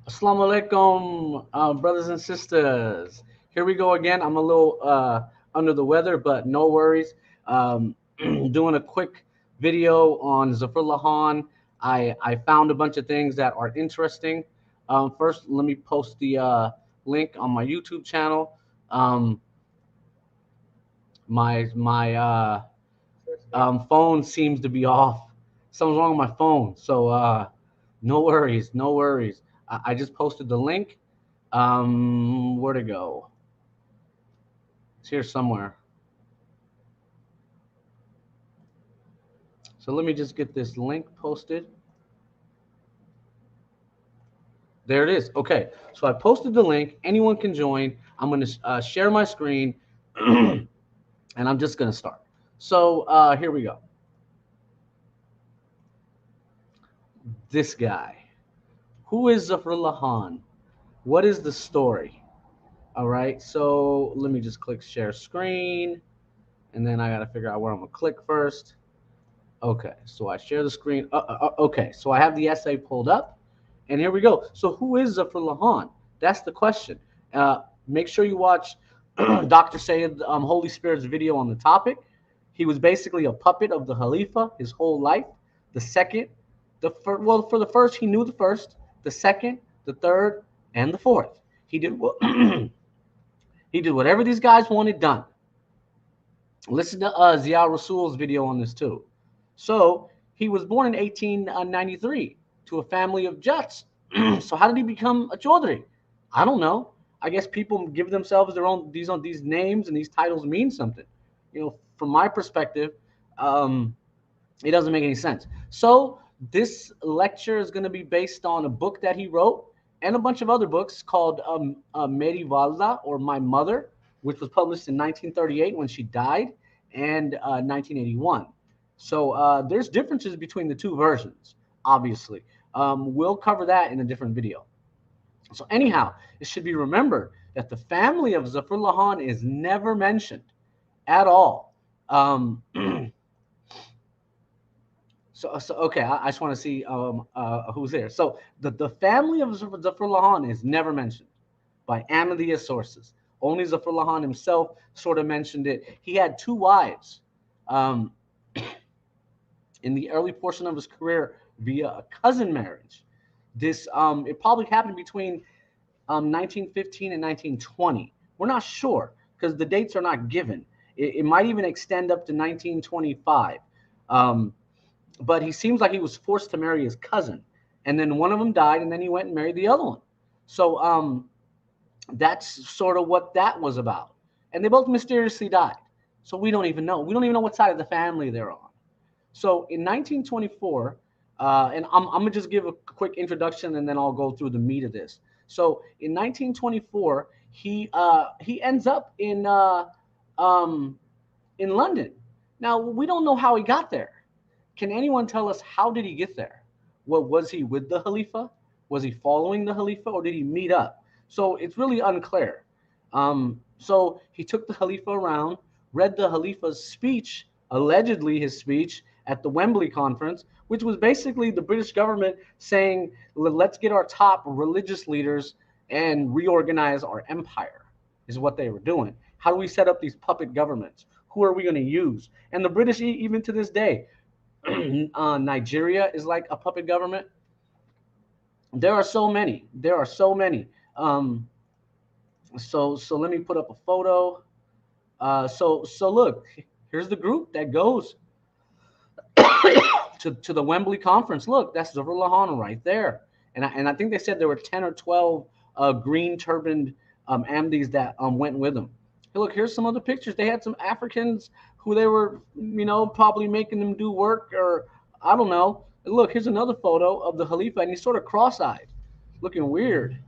Assalamu alaikum, brothers and sisters. Here we go again. I'm a little under the weather, but no worries. Doing a quick video on Zafrullah Khan. I found a bunch of things that are interesting. First, let me post the link on my YouTube channel. Um, my phone seems to be off. Something's wrong with my phone. So no worries, no worries. I just posted the link. Where to go? It's here somewhere. So let me just get this link posted. There it is. Okay, so I posted the link. Anyone can join. I'm going to share my screen, and I'm just going to start. So here we go. This guy. Who is Zafrullah Khan? What is the story? All right, so let me just click share screen, and then I got to figure out where I'm going to click first. Okay, so I share the screen. Okay, so I have the essay pulled up, and here we go. So who is Zafrullah Khan? That's the question. Make sure you watch Dr. Sayyid Holy Spirit's video on the topic. He was basically a puppet of the Khalifa his whole life. The second, for the first, he knew the first, the second, the third, and the fourth. He did he did whatever these guys wanted done. Listen to Zia Rasul's video on this too. So he was born in 1893 to a family of Jats. So how did he become a Chaudhary? I don't know. I guess people give themselves their own these names, and these titles mean something. From my perspective, it doesn't make any sense. So this lecture is going to be based on a book that he wrote and a bunch of other books called Meri Waalidah, or My Mother, which was published in 1938 when she died, and 1981. So there's differences between the two versions, obviously. We'll cover that in a different video. So anyhow, it should be remembered that the family of Zafrullah Khan is never mentioned at all. So okay, I just want to see who's there. So the family of Zafrullah Khan is never mentioned by Ahmadiyya sources. Only Zafrullah Khan himself sort of mentioned it. He had two wives in the early portion of his career via a cousin marriage. This it probably happened between 1915 and 1920. We're not sure because the dates are not given. It might even extend up to 1925. But he seems like he was forced to marry his cousin, and then one of them died, and then he went and married the other one. So that's sort of what that was about. And they both mysteriously died. So we don't even know. We don't even know what side of the family they're on. So in 1924, and I'm gonna just give a quick introduction, and then I'll go through the meat of this. So in 1924, he ends up in London. Now we don't know how he got there. Can anyone tell us how did he get there? What was he with the Khalifa? Was he following the Khalifa, or did he meet up? So it's really unclear. So he took the Khalifa around, read the Khalifa's speech, allegedly his speech at the Wembley Conference, which was basically the British government saying, let's get our top religious leaders and reorganize our empire, is what they were doing. How do we set up these puppet governments? Who are we going to use? And the British, even to this day, Nigeria is like a puppet government. There are so many. There are so many. So let me put up a photo. So look, here's the group that goes to the Wembley Conference. Look, that's Zafrullah Khan right there. And I think they said there were 10 or 12 green turbaned Ahmadis that went with them. Hey, look, here's some other pictures. They had some Africans who they were, probably making them do work, or I don't know. Look, here's another photo of the Khalifa, and he's sort of cross-eyed, looking weird.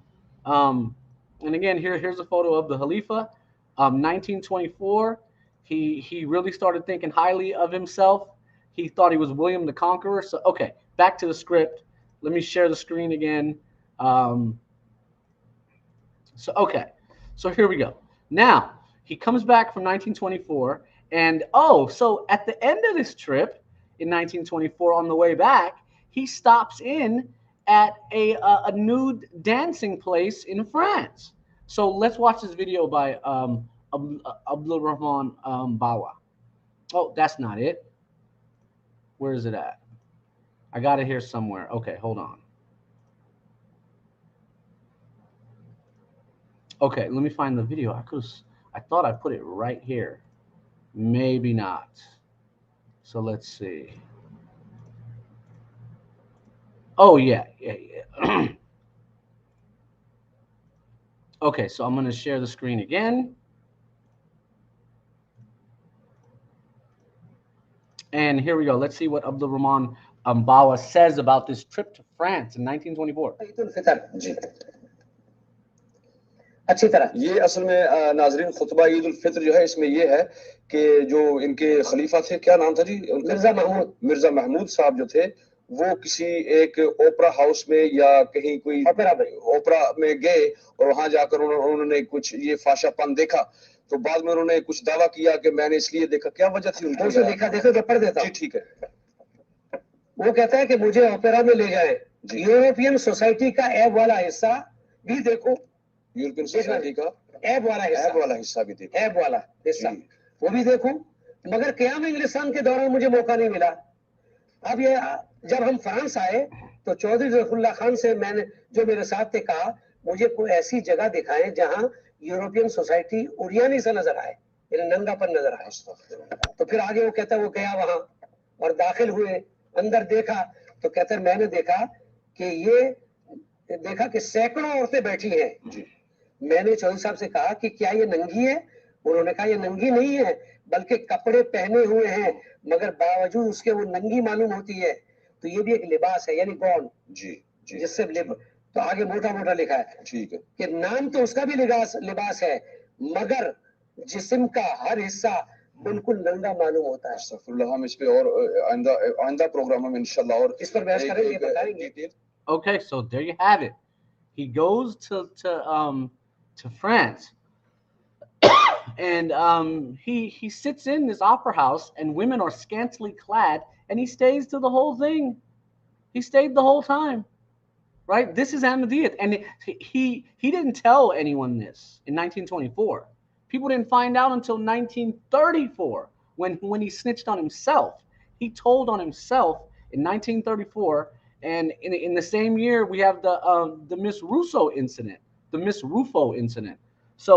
And again, here's a photo of the Khalifa. 1924, he really started thinking highly of himself. He thought he was William the Conqueror. So, okay, back to the script. Let me share the screen again. So here we go. Now, he comes back from 1924, and so at the end of this trip in 1924, on the way back, he stops in at a nude dancing place in France. So let's watch this video by Abdul Rahman Bawa. Oh, that's not it. Where is it at? I got it here somewhere. Okay, hold on. Okay, let me find the video. I thought I put it right here. Maybe not. So let's see. Oh yeah. Okay, so I'm gonna share the screen again. And here we go. Let's see what Abdul Rahman Bawa says about this trip to France in 1924. अच्छी तरह ये असल में नाजरीन खुतबा ईद उल फित्र जो है इसमें ये है कि जो इनके खलीफा थे, क्या नाम था जी उनका? मिर्जा महमूद साहब जो थे वो किसी एक ओपरा हाउस में या कहीं कोई ओपरा में गए और वहां जाकर उन्होंने कुछ ये फाशापन देखा, तो बाद में उन्होंने कुछ दावा किया कि मैंने इसलिए देखा। क्या वजह थी उनकी? देखो तो पढ़ देता जी, ठीक है। वो कहता है कि मुझे ओपेरा में ले जाए, यूरोपियन सोसाइटी का ऐब वाला हिस्सा भी देखो, यूरोपियन सोसाइटी का ऐब वाला हिस्सा भी देखो, ऐब वाला हिस्सा वो भी देखूं, मगर क़याम इंग्लिस्तान के दौरान मुझे मौका नहीं मिला। अब ये जब हम फ्रांस आए तो चौधरी ज़फरुल्लाह खान से मैंने जो मेरे साथ थे कहा मुझे कोई ऐसी जगह दिखाएं जहां यूरोपियन सोसाइटी उड़ियानी सा नजर आए, नंगापन नजर आए। तो फिर आगे वो कहता है वो गया वहां और दाखिल हुए, अंदर देखा तो कहता है मैंने देखा कि सैकड़ों औरतें बैठी हैं। मैंने चौधरी साहब से कहा कि क्या ये नंगी है? उन्होंने कहा ये नंगी नहीं है, बल्कि कपड़े पहने हुए हैं, मगर बावजूद उसके वो नंगी मालूम होती है। तो ये भी एक लिबास है, यानी गौन जिससे तो आगे मोटा मोटा लिखा है, ठीक है, कि नाम तो उसका भी लिबास है, मगर जिस्म का हर हिस्सा बिल्कुल नंगा मालूम होता है। सफरुल्लाह, हम इस पे और आइंदा प्रोग्राम में इंशाल्लाह और इस पर बहस करेंगे, बताएंगे। Okay, so there you have it. He goes to France, and he sits in this opera house, and women are scantily clad, and he stays to the whole thing. He stayed the whole time, right? This is Ahmadiyyat, and he didn't tell anyone this in 1924. People didn't find out until 1934 when he snitched on himself. He told on himself in 1934. And in the same year, we have the Miss Russo incident, the Miss Rufo incident. So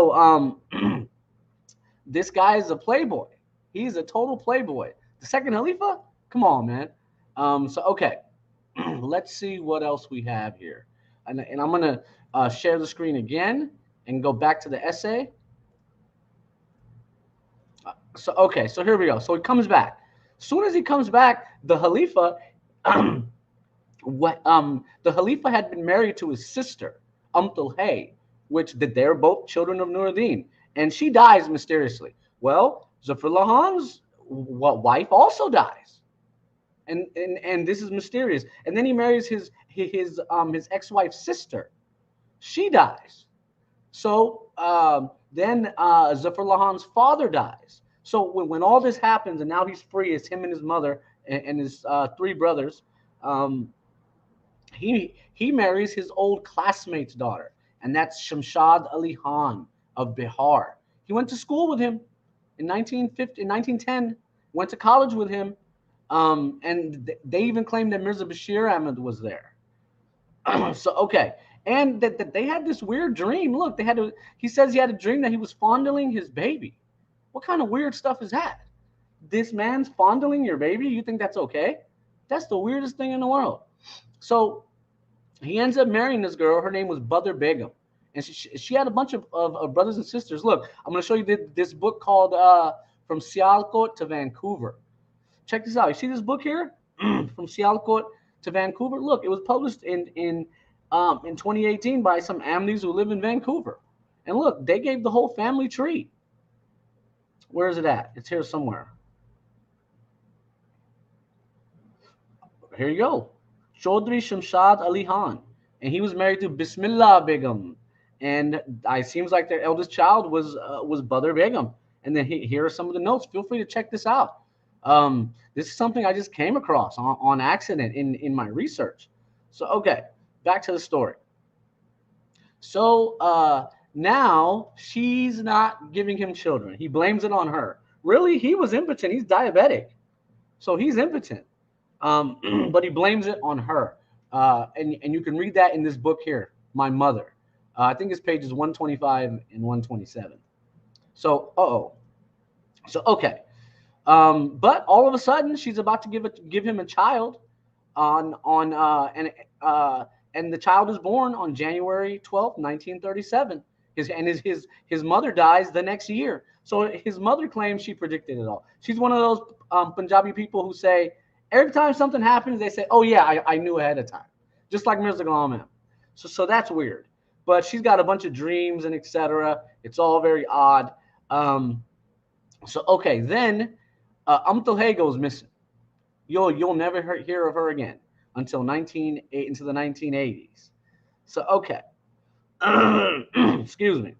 this guy is a playboy. He's a total playboy. The second Khalifa? Come on, man. So okay, let's see what else we have here. And I'm going to share the screen again and go back to the essay. Okay, so here we go. So he comes back. As soon as he comes back, the Khalifa... the Khalifa had been married to his sister, Hay, which they're both children of Nuruddin, and she dies mysteriously. Well, Zafrullah Khan's wife also dies, and this is mysterious. And then he marries his ex-wife's sister. She dies. So then Zafrullah Khan's father dies. So when all this happens, and now he's free, it's him and his mother and his three brothers. He marries his old classmate's daughter, and that's Shamshad Ali Khan of Bihar. He went to school with him in 1910, went to college with him, and they even claimed that Mirza Basheer Ahmed was there. So okay, and that they had this weird dream. Look, he says he had a dream that he was fondling his baby. What kind of weird stuff is that? This man's fondling your baby? You think that's okay? That's the weirdest thing in the world. So he ends up marrying this girl. Her name was Badr Begum. And she had a bunch of brothers and sisters. Look, I'm going to show you this book called From Sialkot to Vancouver. Check this out. You see this book here? From Sialkot to Vancouver? Look, it was published in 2018 by some Ahmadis who live in Vancouver. And look, they gave the whole family tree. Where is it at? It's here somewhere. Here you go. Chaudhary Shamshad Ali Khan, and he was married to Bismillah Begum, and it seems like their eldest child was Badr Begum. And then here are some of the notes. Feel free to check this out. This is something I just came across on accident in my research. So okay, back to the story. So now she's not giving him children. He blames it on her. Really, he was impotent. He's diabetic, so he's impotent. But he blames it on her. And you can read that in this book here, My Mother. I think it's pages 125 and 127. So, okay. But all of a sudden, she's about to give him a child, and the child is born on January 12th, 1937. His mother dies the next year. So his mother claims she predicted it all. She's one of those Punjabi people who say every time something happens, they say, "Oh yeah, I knew ahead of time," just like Mirza Ghulam. So that's weird. But she's got a bunch of dreams and etc. It's all very odd. So okay, then Hay goes missing. You'll never hear of her again until into the 1980s. So okay, excuse me.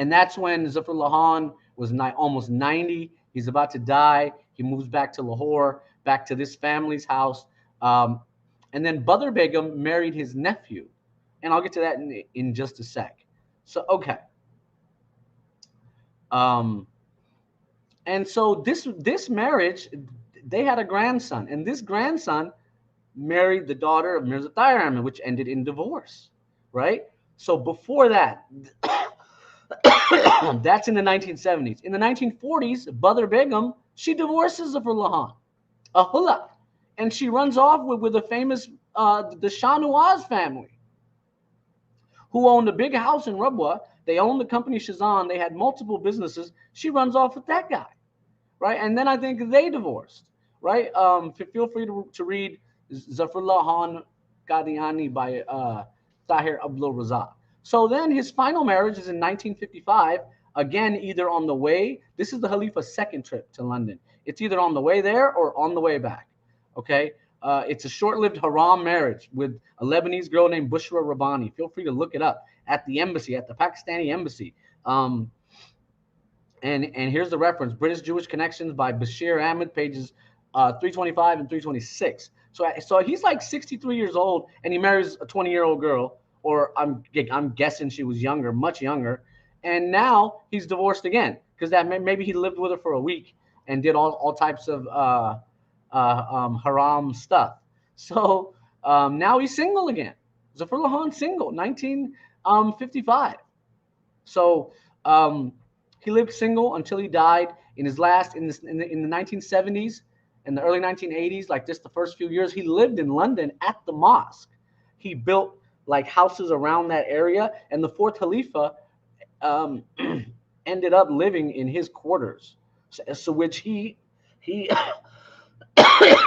And that's when Zafrullah Khan was almost 90. He's about to die. He moves back to Lahore, back to this family's house. And then Badr Begum married his nephew. And I'll get to that in just a sec. So, okay. And so this marriage, they had a grandson. And this grandson married the daughter of Mirza Tahir Ahmed, which ended in divorce, right? So before that, that's in the 1970s. In the 1940s, Badr Begum, she divorces Zafrullah Khan, a hulak, and she runs off with a famous, the Shah Nawaz family, who owned a big house in Rabwa. They owned the company Shazan. They had multiple businesses. She runs off with that guy, right? And then I think they divorced, right? Feel free to read Zafrullah Khan Qadiani by Tahir Abdul Razak. So then his final marriage is in 1955, again, either on the way. This is the Khalifa's second trip to London. It's either on the way there or on the way back, okay? It's a short-lived haram marriage with a Lebanese girl named Bushra Rabbani. Feel free to look it up at the embassy, at the Pakistani embassy. And here's the reference, British Jewish Connections by Bashir Ahmed, pages 325 and 326. So he's like 63 years old, and he marries a 20-year-old girl, or I'm guessing she was younger, much younger, and now he's divorced again because maybe he lived with her for a week and did all types of haram stuff. So now he's single again. Zafrullah Khan single, 1955. So he lived single until he died in the 1970s and the early 1980s. Like just the first few years, he lived in London at the mosque. He built like houses around that area, and the fourth Khalifa ended up living in his quarters. So which he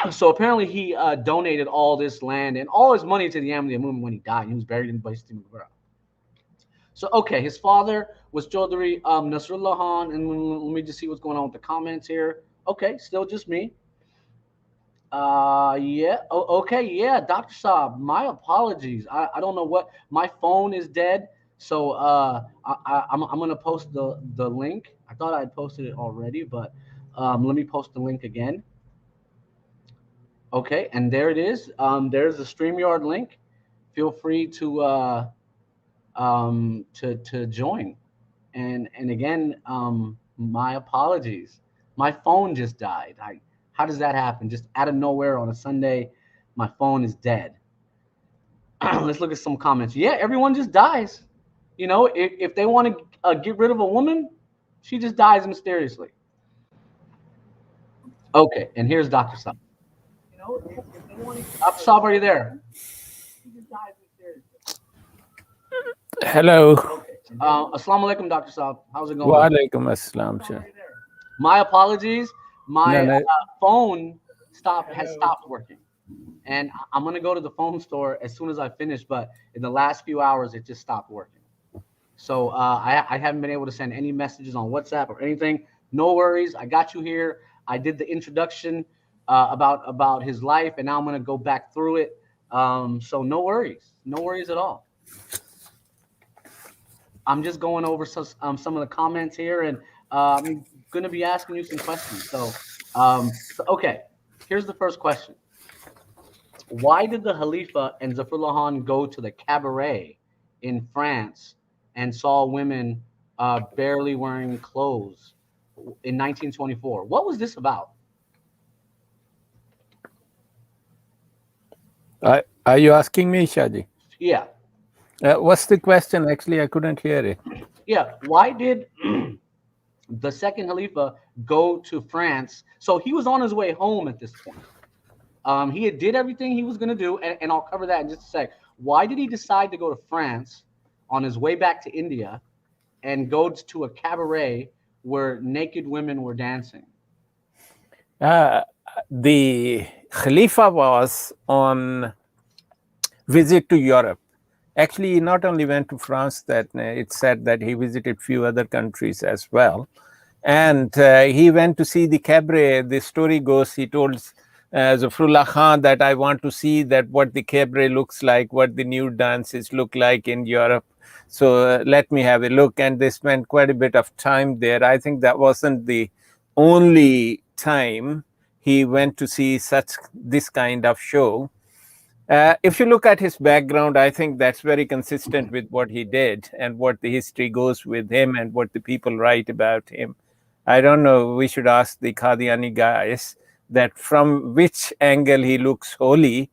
so apparently he donated all this land and all his money to the Ahmadiyya movement when he died. He was buried in Basti Mughra. So okay, his father was Chaudhary Nasrullah Khan, and let me just see what's going on with the comments here. Okay, still just me. Yeah. Okay. Yeah, Dr. Saab, my apologies. I don't know what, my phone is dead. So I'm gonna post the link. I thought I had posted it already, but let me post the link again. Okay, and there it is. There's the StreamYard link. Feel free to join. And again, my apologies. My phone just died. How does that happen? Just out of nowhere on a Sunday, my phone is dead. Let's look at some comments. Yeah, everyone just dies. You know, if they want to get rid of a woman, she just dies mysteriously. Okay, and here's Dr. Saab. You know, if they want to, Dr. Saab, are you there? She just dies mysteriously. Hello. Okay. Assalamu alaikum, Dr. Saab. How's it going? Wa alaikum assalam, sir. My apologies. My phone has stopped working, and I'm gonna go to the phone store as soon as I finish. But in the last few hours, it just stopped working. So I haven't been able to send any messages on WhatsApp or anything. No worries. I got you here. I did the introduction about his life, and now I'm gonna go back through it. So no worries at all. I'm just going over some of the comments here, and I'm going to be asking you some questions. So okay, here's the first question. why did the Khalifa and Zafrullah Khan go to the cabaret in France and saw women barely wearing clothes in 1924? What was this about? Are you asking me, Shaji? Yeah. What's the question? Actually, I couldn't hear it. Yeah. Why did the second Khalifa go to France? So he was on his way home at this point. He had did everything he was going to do, and I'll cover that in just a sec. Why did he decide to go to France on his way back to India and go to a cabaret where naked women were dancing? The Khalifa was on visit to Europe. Actually, he not only went to France, that it said that he visited few other countries as well. And he went to see the cabaret. The story goes, he told Zafrullah Khan that I want to see that what the cabaret looks like, what the nude dances look like in Europe. So let me have a look. And they spent quite a bit of time there. I think that wasn't the only time he went to see this kind of show. If you look at his background, I think that's very consistent with what he did and what the history goes with him and what the people write about him. I don't know, we should ask the Qadiani guys that from which angle he looks holy.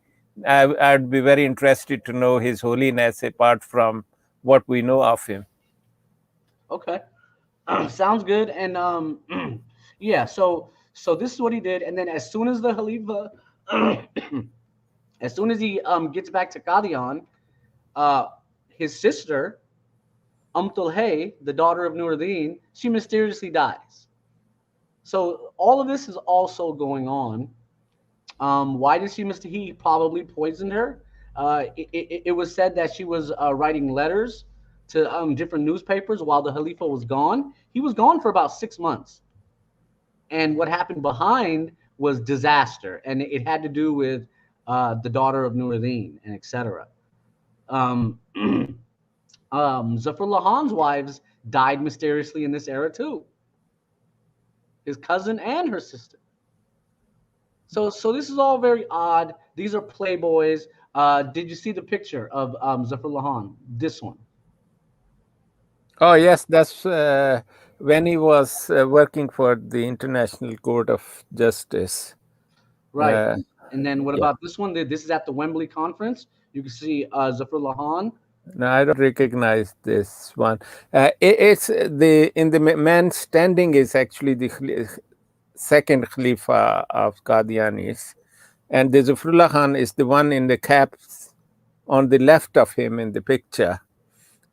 I'd be very interested to know his holiness apart from what we know of him. Okay. Sounds good. And yeah, so this is what he did. And then as soon as the Khalifa as soon as he gets back to Qadian, his sister, Hay, the daughter of Nuruddin, she mysteriously dies. So all of this is also going on. Why did he probably poisoned her. It was said that she was writing letters to different newspapers while the Khalifa was gone. He was gone for about 6 months. And what happened behind was disaster. And it had to do with the daughter of Nuruddin and etc. Zafrullah Khan's wives died mysteriously in this era too. His cousin and her sister. So this is all very odd. These are playboys. Did you see the picture of Zafrullah Khan? This one. Oh yes, that's when he was working for the International Court of Justice. Right. And then what about this one? This is at the Wembley Conference. You can see Zafrullah Khan. No, I don't recognize this one. It's in the man standing is actually the second Khalifa of Qadianis, and the Zafrullah Khan is the one in the cap on the left of him in the picture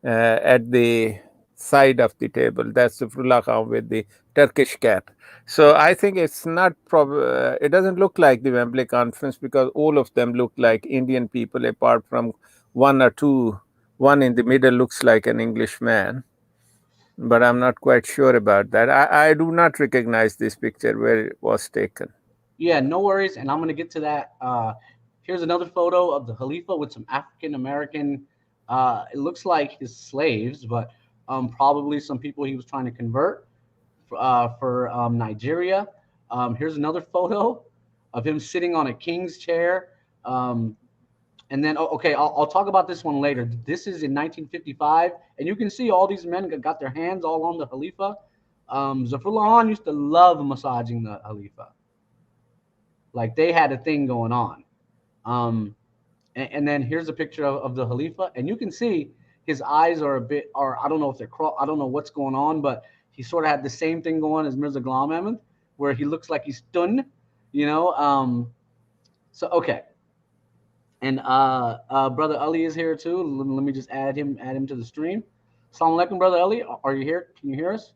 at the side of the table. That's Zafrullah Khan with the Turkish cap. So I think it's not it doesn't look like the Wembley Conference because all of them look like Indian people apart from one or two. One in the middle looks like an Englishman, but I'm not quite sure about that. I do not recognize this picture where it was taken. Yeah, no worries. And I'm going to get to that. Here's another photo of the Khalifa with some African-American, it looks like his slaves, but probably some people he was trying to convert for Nigeria. Here's another photo of him sitting on a king's chair. And then, okay, I'll talk about this one later. This is in 1955, and you can see all these men got their hands all on the Khalifa. Zafrullah Khan used to love massaging the Khalifa. Like, they had a thing going on. And then here's a picture of the Khalifa, and you can see his eyes are I don't know if they're I don't know what's going on, but he sort of had the same thing going as Mirza Ghulam Ahmad, where he looks like he's stunned, you know. So, okay. And Brother Ali is here too. Let me just add him to the stream. Assalamu alaikum, Brother Ali. Are you here? Can you hear us?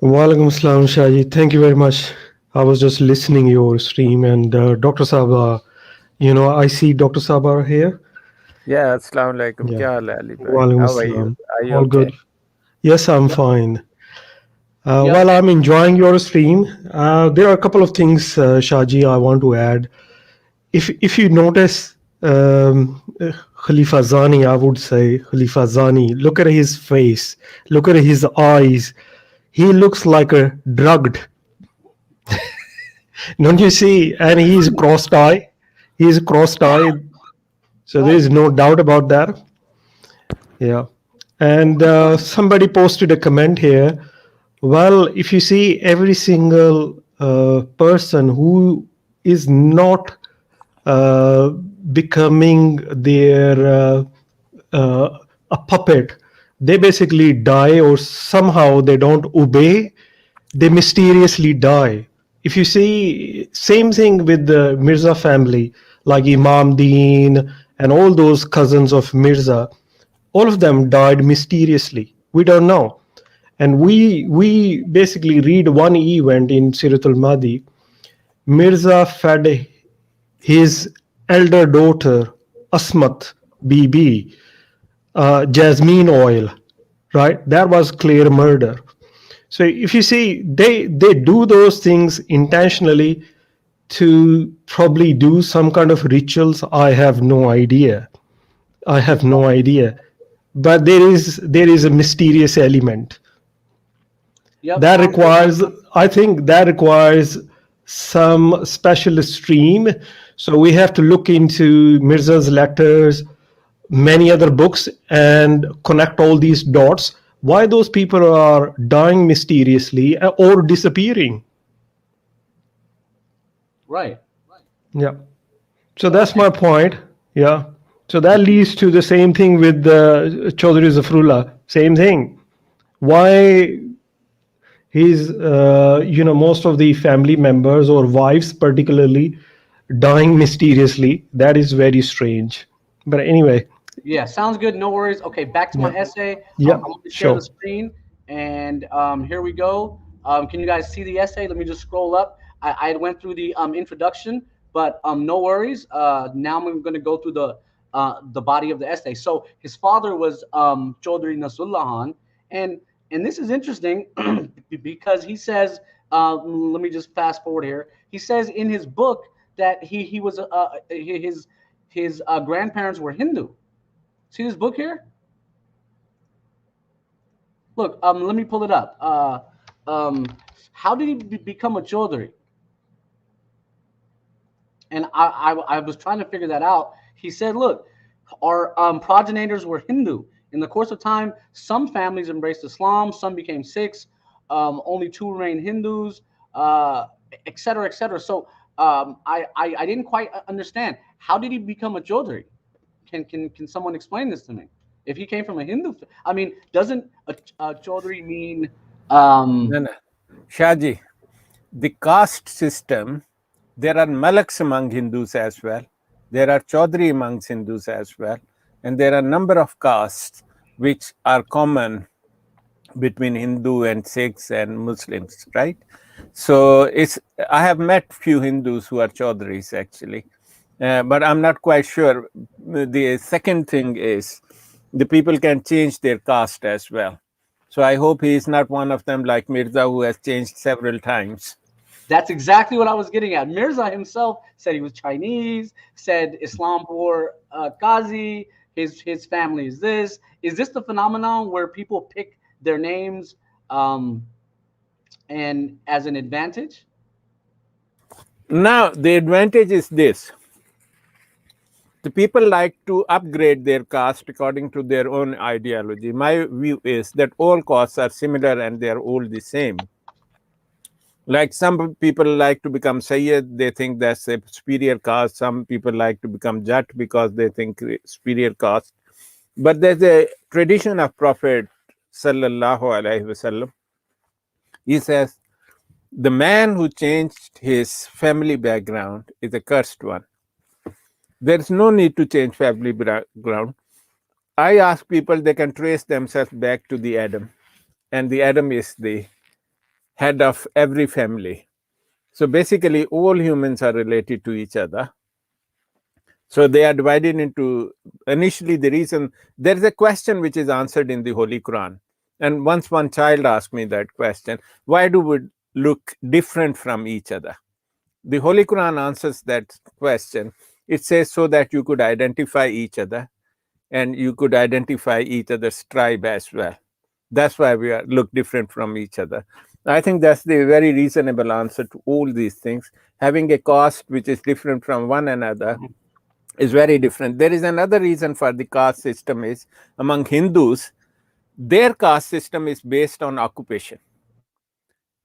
Walaikum assalam, Shaji. Thank you very much. I was just listening your stream, and Dr. Saab, I see Dr. Saab are here. Yeah, assalamu alaikum. Yeah. How are you? Are you all okay? Good? Yes, I'm fine. While I'm enjoying your stream, there are a couple of things, Shaji, I want to add. If you notice, Khalifa Zani, I would say Khalifa Zani, look at his face, look at his eyes. He looks like a drugged. Don't you see? And he's crossed eye. He's cross-eyed, so there is no doubt about that. Yeah. And somebody posted a comment here. Well, if you see every single person who is not becoming a puppet, they basically die, or somehow they don't obey, they mysteriously die. If you see, same thing with the Mirza family, like Imam Din and all those cousins of Mirza, all of them died mysteriously. We don't know. And we basically read one event in Sirat al-Mahdi. Mirza fed his elder daughter, Asmat Bibi, jasmine oil, right? That was clear murder. So if you see, they do those things intentionally to probably do some kind of rituals. I have no idea. But there is a mysterious element. Yep. That requires, I think that requires some special stream. So we have to look into Mirza's letters, many other books, and connect all these dots. Why those people are dying mysteriously or disappearing. Right. Yeah. So that's my point. Yeah. So that leads to the same thing with Chaudhary Zafarulla. Same thing. Why he's, most of the family members or wives particularly dying mysteriously. That is very strange. But anyway. Yeah, sounds good. No worries. Okay, back to my essay. Yeah, I'm going to share the screen, and here we go. Can you guys see the essay? Let me just scroll up. I went through the introduction, but no worries. Now I'm going to go through the body of the essay. So his father was Chaudhary Nasrullah Khan, and this is interesting because he says, let me just fast forward here. He says in his book that he was his grandparents were Hindu. See this book here? Look, let me pull it up. How did he become a Chaudhary? And I was trying to figure that out. He said, look, our progenitors were Hindu. In the course of time, some families embraced Islam, some became Sikhs, only 2 remained Hindus, et cetera, et cetera. So I didn't quite understand. How did he become a Chaudhary? Can someone explain this to me? If he came from a Hindu, I mean, doesn't a Chaudhary mean? No. Shahji, the caste system, there are Malaks among Hindus as well. There are Chaudhary amongst Hindus as well. And there are a number of castes which are common between Hindu and Sikhs and Muslims, right? So I have met few Hindus who are Chaudharys actually. But I'm not quite sure. The second thing is the people can change their caste as well. So I hope he is not one of them like Mirza, who has changed several times. That's exactly what I was getting at. Mirza himself said he was Chinese, said Islam for Qazi, his family is this. Is this the phenomenon where people pick their names and as an advantage? Now, the advantage is this. The people like to upgrade their caste according to their own ideology. My view is that all castes are similar and they are all the same. Like some people like to become Sayyid, they think that's a superior caste. Some people like to become Jat because they think superior caste. But there's a tradition of Prophet Sallallahu Alaihi Wasallam. He says, the man who changed his family background is a cursed one. There's no need to change family background. I ask people, they can trace themselves back to the Adam. And the Adam is the head of every family. So basically, all humans are related to each other. So they are divided into, initially the reason, there is a question which is answered in the Holy Quran. And once one child asked me that question, why do we look different from each other? The Holy Quran answers that question. It says so that you could identify each other and you could identify each other's tribe as well. That's why we look different from each other. I think that's the very reasonable answer to all these things. Having a caste which is different from one another is very different. There is another reason for the caste system is among Hindus, their caste system is based on occupation.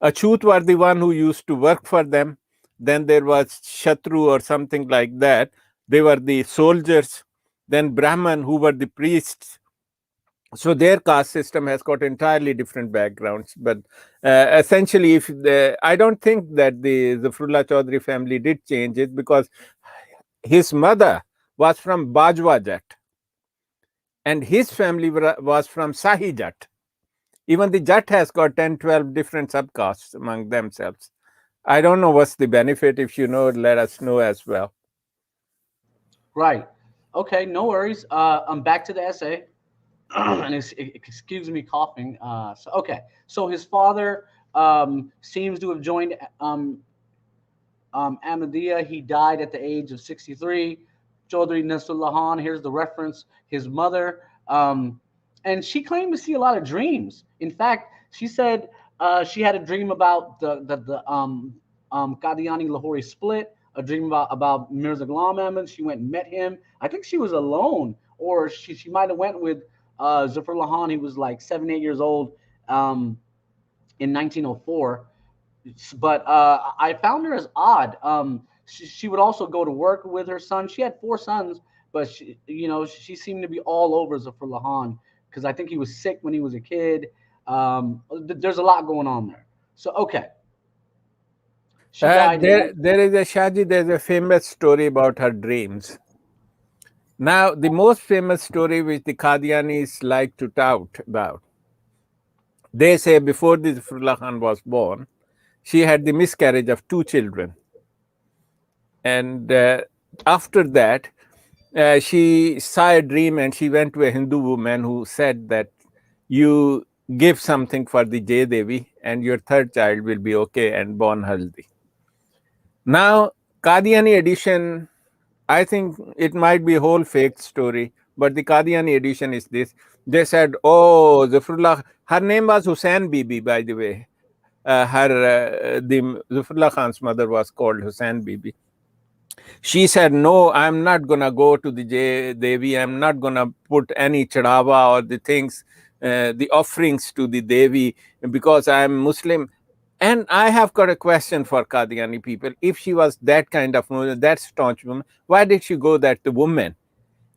Achut were the one who used to work for them. Then there was Shatru or something like that. They were the soldiers. Then Brahman, who were the priests. So their caste system has got entirely different backgrounds. But essentially, I don't think that the Zafrullah Chaudhary family did change it, because his mother was from Bajwa Jat and his family was from Sahi Jat. Even the Jat has got 10, 12 different subcastes among themselves. I don't know what's the benefit. If you know, let us know as well. Right. Okay, no worries. I'm back to the essay. And excuse me coughing. So his father seems to have joined Ahmadiyya. He died at the age of 63. Chaudhary Nasrullah Khan, here's the reference. His mother, and she claimed to see a lot of dreams. In fact, she said she had a dream about the Qadiani Lahori split, a dream about Mirza Ghulam Ahmad. She went and met him. I think she was alone, or she might have went with Zafrullah Khan. He was like 7, 8 years old in 1904. But I found her as odd. She would also go to work with her son. She had 4 sons, but she seemed to be all over Zafrullah Khan, because I think he was sick when he was a kid. There's a lot going on there. So okay, she died. There is a Shaji. There's a famous story about her dreams. Now, the most famous story which the Qadianis like to tout about, they say before the Zafrullah Khan was born, she had the miscarriage of 2 children. And after that, she saw a dream and she went to a Hindu woman who said that you give something for the Jay Devi and your 3rd child will be okay and born healthy. Now, Qadiani edition, I think it might be a whole fake story, but the Qadiani edition is this. They said, oh, Zafrullah, her name was Hussain Bibi, by the way. The Zafrullah Khan's mother was called Hussain Bibi. She said, no, I'm not going to go to the Jay Devi. I'm not going to put any chadawa or the things, the offerings to the Devi, because I'm Muslim. And I have got a question for Qadiani people. If she was that kind of woman, that staunch woman, why did she go that the woman?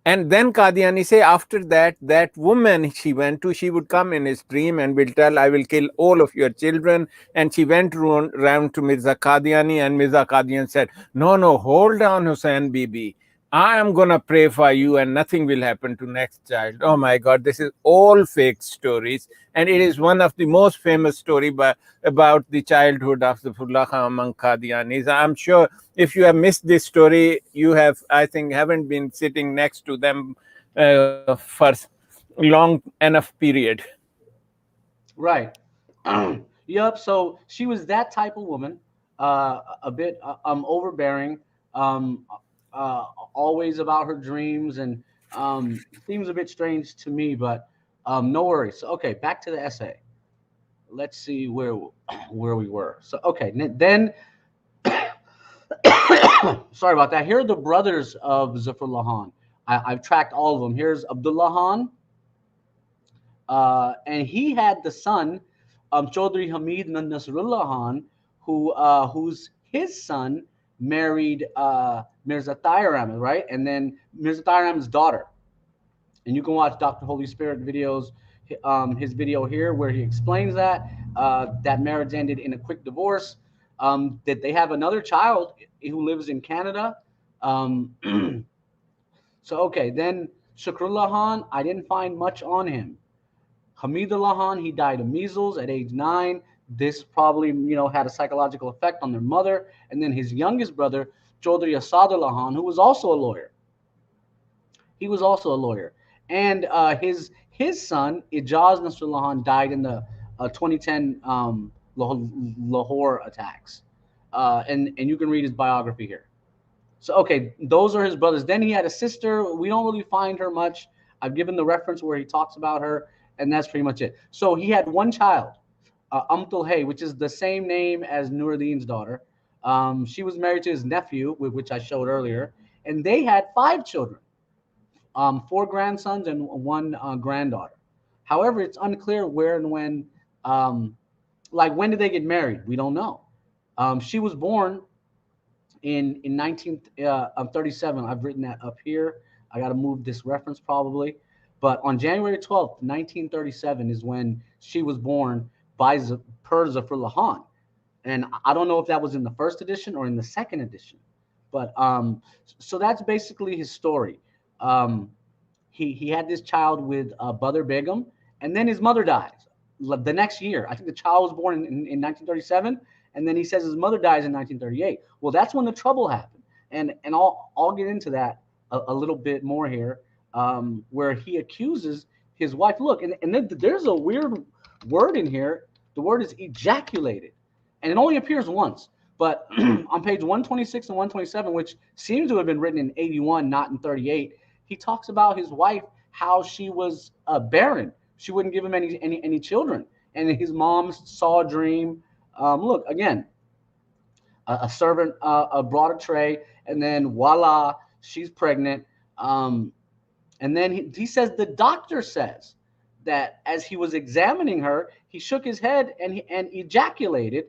And then Qadiani say after that, that woman she went to, she would come in his dream and will tell, I will kill all of your children. And she went round to Mirza Qadiani, and Mirza Qadiani said, no, hold on, Hussain Bibi. I am going to pray for you and nothing will happen to next child. Oh my God, this is all fake stories. And it is one of the most famous story about the childhood of the Zafrullah Khan among Qadianis. I'm sure if you have missed this story, you have, I think, haven't been sitting next to them for long enough period. Right. Yep. So she was that type of woman, a bit overbearing, always about her dreams, and seems a bit strange to me, but no worries. So, okay, back to the essay. Let's see where we were. So okay, then sorry about that. Here are the brothers of Zafrullah Khan. I've tracked all of them. Here's Abdullah Khan, and he had the son, Chaudhary Hamid Nasrullah Khan, who's his son married Mirza Tahir Ahmed, right? And then Mirza Tahir Ahmed's daughter. And you can watch Dr. Holy Spirit videos, his video here where he explains that marriage ended in a quick divorce, that they have another child who lives in Canada. So, okay, then Shakrullah Khan, I didn't find much on him. Hamidullah Khan, he died of measles at age 9. This probably, had a psychological effect on their mother. And then his youngest brother, Chaudhary Asadullah Khan, who was also a lawyer. He was also a lawyer. And his son, Ijaz Nasrullah Khan, died in the 2010 Lahore attacks. And you can read his biography here. So, okay, those are his brothers. Then he had a sister. We don't really find her much. I've given the reference where he talks about her, and that's pretty much it. So he had one child, Hay, which is the same name as Nuruddin's daughter. She was married to his nephew, which I showed earlier, and they had 5 children, 4 grandsons and 1 granddaughter. However, it's unclear where and when, like when did they get married? We don't know. She was born in 1937. I've written that up here. I got to move this reference probably. But on January 12th, 1937 is when she was born by per Zafrullah Khan. And I don't know if that was in the first edition or in the second edition. But so that's basically his story. He had this child with Badr Begum, and then his mother dies the next year. I think the child was born in 1937, and then he says his mother dies in 1938. Well, that's when the trouble happened, and I'll get into that a little bit more here, where he accuses his wife. Look, and then there's a weird word in here. The word is ejaculated, and it only appears once. But on page 126 and 127, which seems to have been written in 81, not in 38, he talks about his wife, how she was barren. She wouldn't give him any children. And his mom saw a dream. Look, again, a servant brought a tray, and then voila, she's pregnant. And then he says the doctor says that as he was examining her, he shook his head and ejaculated.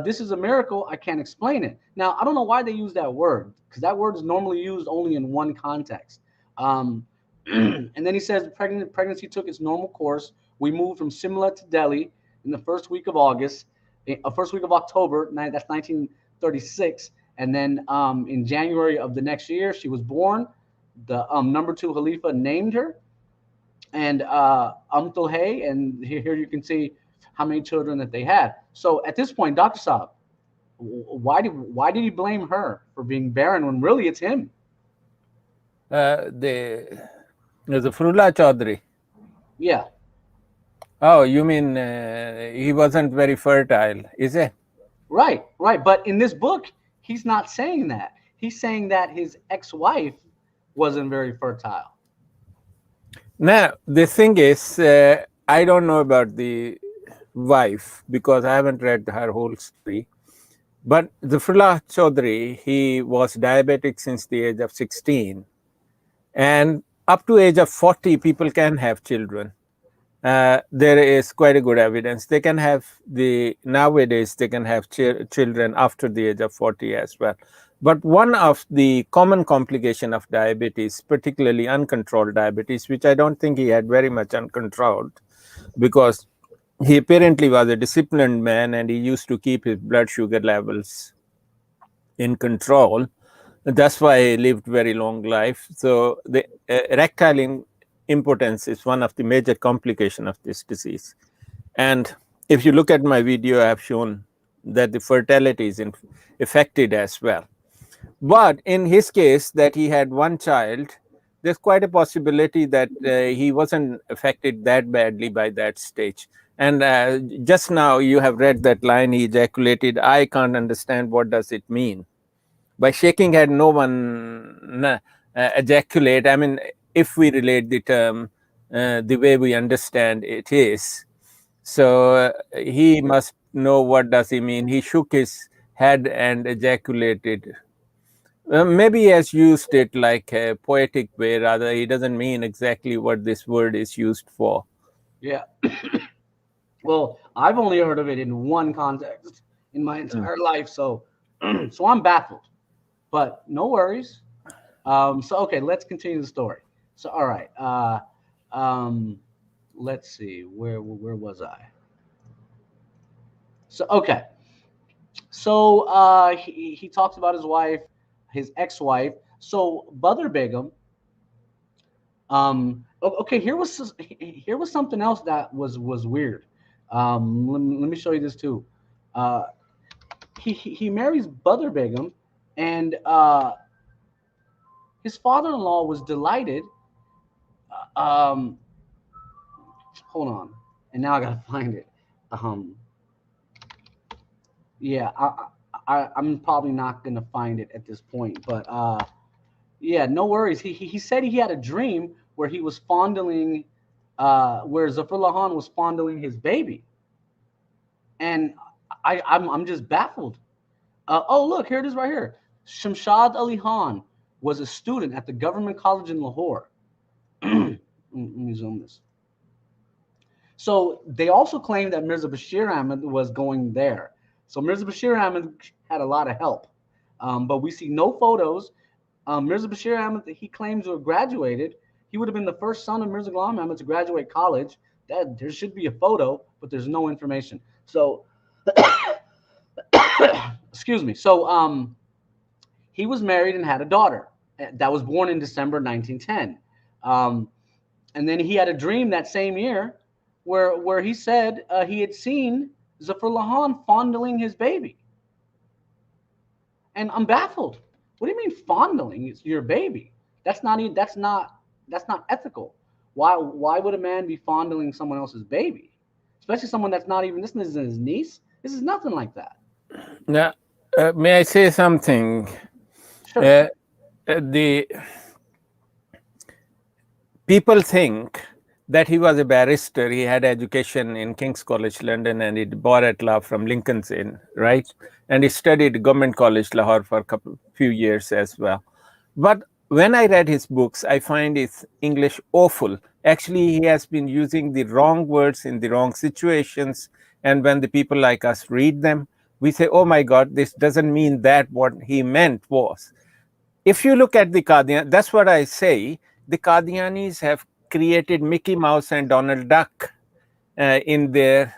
This is a miracle. I can't explain it. Now, I don't know why they use that word, because that word is normally used only in one context. And then he says pregnancy took its normal course. We moved from Simla to Delhi in the first week of October. That's 1936. And then in January of the next year, she was born. The number 2 Khalifa named her, and Hay. And here you can see how many children that they had. So at this point, Dr. Saab, why did he blame her for being barren when really it's him? The Zafarullah Chaudhary. Yeah. Oh, you mean he wasn't very fertile, is it? Right. But in this book, he's not saying that. He's saying that his ex-wife wasn't very fertile. Now, the thing is, I don't know about the wife because I haven't read her whole story. But Zafrullah Chaudhary, he was diabetic since the age of 16. And up to age of 40, people can have children. There is quite a good evidence. They can have nowadays they can have children after the age of 40 as well. But one of the common complication of diabetes, particularly uncontrolled diabetes, which I don't think he had very much uncontrolled, because he apparently was a disciplined man and he used to keep his blood sugar levels in control. That's why he lived very long life. So the erectile impotence is one of the major complications of this disease. And if you look at my video, I have shown that the fertility is affected as well. But in his case, that he had one child, there's quite a possibility that he wasn't affected that badly by that stage. And just now you have read that line, he ejaculated. I can't understand what does it mean. By shaking head, no one ejaculate. I mean, if we relate the term the way we understand it is, so he must know what does he mean. He shook his head and ejaculated. Maybe he has used it like a poetic way, rather he doesn't mean exactly what this word is used for. Yeah. Well, I've only heard of it in one context in my entire life, so I'm baffled. But no worries. So okay, let's continue the story. So all right, let's see, where was I? So okay, so he talks about his wife, his ex-wife. So Badr Begum. Okay, here was something else that was weird. Let me show you this too. He marries Badr Begum, and his father-in-law was delighted. Hold on, and now I gotta find it. Yeah, I'm probably not gonna find it at this point, but yeah, no worries. He said he had a dream where he was fondling, where Zafrullah Khan was fondling his baby. and I'm just baffled. Oh, look, here it is right here. Shamshad Ali Khan was a student at the government college in Lahore. Let me zoom this. So they also claim that Mirza Basheer Ahmed was going there. So Mirza Basheer Ahmed had a lot of help, but we see no photos. Mirza Basheer Ahmed, he claims to have graduated. He would have been the first son of Mirza Ghulam Ahmed to graduate college. That there should be a photo, but there's no information. So, excuse me. So, he was married and had a daughter that was born in December 1910. And then he had a dream that same year where he said he had seen Zafrullah Khan fondling his baby. And I'm baffled. What do you mean fondling? It's your baby. That's not ethical. Why would a man be fondling someone else's baby? Especially someone that's not even, this isn't his niece. This is nothing like that. Now, may I say something? Sure. The people think that he was a barrister. He had education in King's College London and he bore at law from Lincoln's Inn, right? And he studied Government College Lahore for few years as well. But when I read his books, I find his English awful. Actually, he has been using the wrong words in the wrong situations. And when the people like us read them, we say, oh my God, this doesn't mean that what he meant was. If you look at the Qadian, that's what I say, the Qadianis have created Mickey Mouse and Donald Duck in their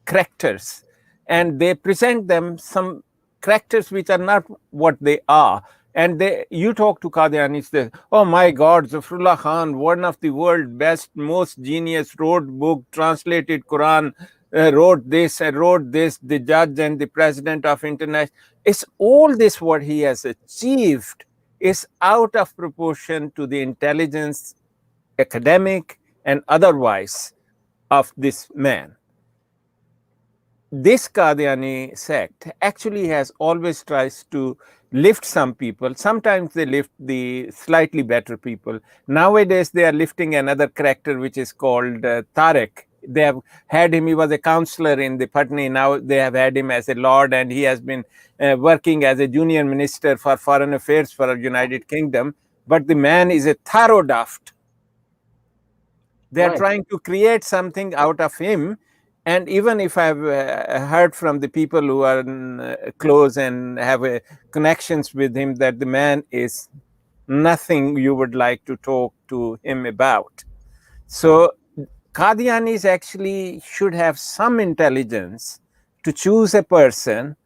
characters. And they present them some characters which are not what they are. And you talk to Qadianis, they, oh my God, Zafrullah Khan, one of the world's best, most genius, wrote book, translated Quran, wrote this, the judge and the president of international. It's all this what he has achieved is out of proportion to the intelligence, academic and otherwise, of this man. This Qadiani sect actually has always tries to lift some people. Sometimes they lift the slightly better people. Nowadays, they are lifting another character which is called Tariq. They have had him, he was a counselor in the Patni. Now they have had him as a lord and he has been working as a junior minister for foreign affairs for the United Kingdom. But the man is a thorough daft. They are trying to create something out of him. And even if I've heard from the people who are close and have connections with him that the man is nothing you would like to talk to him about. So Qadianis actually should have some intelligence to choose a person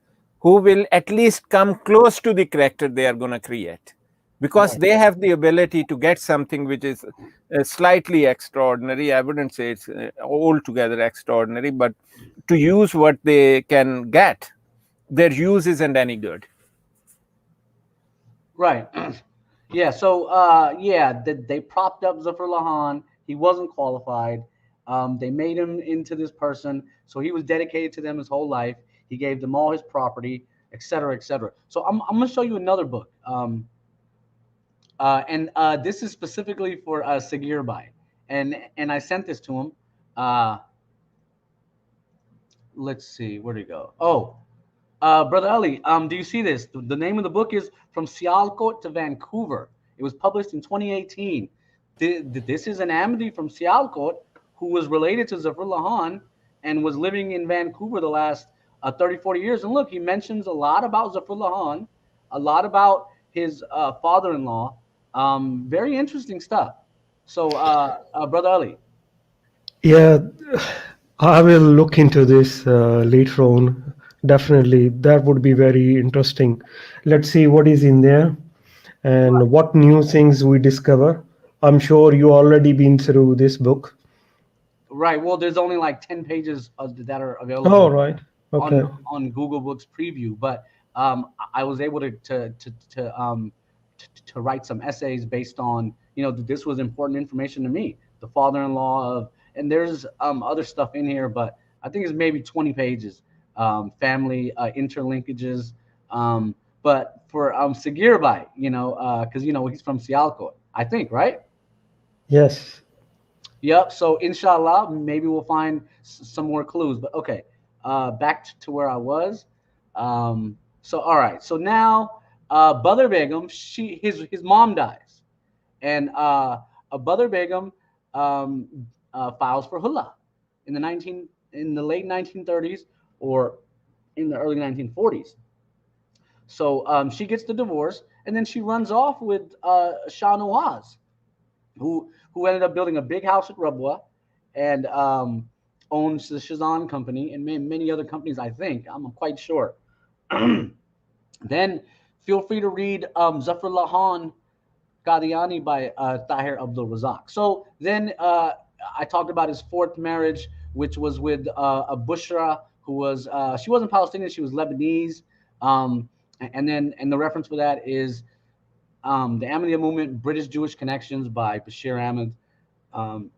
who will at least come close to the character they are going to create. Because they have the ability to get something which is slightly extraordinary. I wouldn't say it's altogether extraordinary, but to use what they can get, their use isn't any good. Right. Yeah. So, they propped up Zafrullah Khan. He wasn't qualified. They made him into this person. So he was dedicated to them his whole life. He gave them all his property, et cetera, et cetera. So I'm going to show you another book. And this is specifically for Sagir Bhai, and I sent this to him. Let's see, where'd it go? Oh, Brother Ali, do you see this? The name of the book is From Sialkot to Vancouver. It was published in 2018. This is an Ahmadi from Sialkot who was related to Zafrullah Khan and was living in Vancouver the last 30, 40 years. And look, he mentions a lot about Zafrullah Khan, a lot about his father-in-law. Very interesting stuff. So, Brother Ali. Yeah, I will look into this later on. Definitely, that would be very interesting. Let's see what is in there and what new things we discover. I'm sure you already been through this book. Right. Well, there's only like 10 pages that are available. Oh, right. Okay. On Google Books Preview, but I was able to write some essays based on, this was important information to me. The father-in-law of, and there's other stuff in here, but I think it's maybe 20 pages. Family interlinkages. But for Sagir Bhai, because he's from Sialkot, I think, right? Yes. Yep. So inshallah, maybe we'll find some more clues. But okay, back to where I was. So all right. So now Badr Begum, his mom dies, and Badr Begum um, files for Hulla in the late 1930s or in the early 1940s. So she gets the divorce, and then she runs off with Shah Nawaz, who ended up building a big house at Rabwa, and owns the Shazan company and many other companies. I think I'm quite sure. Then feel free to read Zafrullah Khan Qadiani by Tahir Abdul Razak. So then I talked about his fourth marriage, which was with a Bushra, who was she wasn't Palestinian, she was Lebanese. And the reference for that is the Ahmadiyya movement, British Jewish Connections by Bashir Ahmed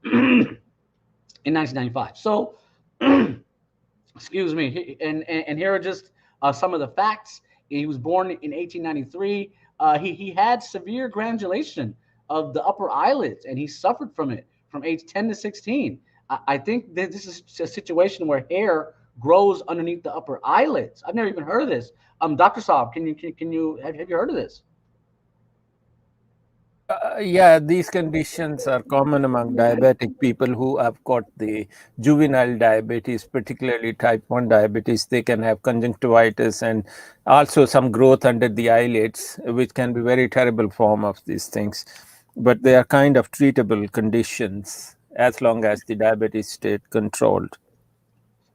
in 1995. So, excuse me, and here are just some of the facts. He was born in 1893. He had severe granulation of the upper eyelids, and he suffered from it from age 10 to 16. I think that this is a situation where hair grows underneath the upper eyelids. I've never even heard of this. Dr. Saab, have you heard of this? Yeah, these conditions are common among diabetic people who have got the juvenile diabetes, particularly type 1 diabetes. They can have conjunctivitis and also some growth under the eyelids, which can be very terrible form of these things. But they are kind of treatable conditions as long as the diabetes stayed controlled.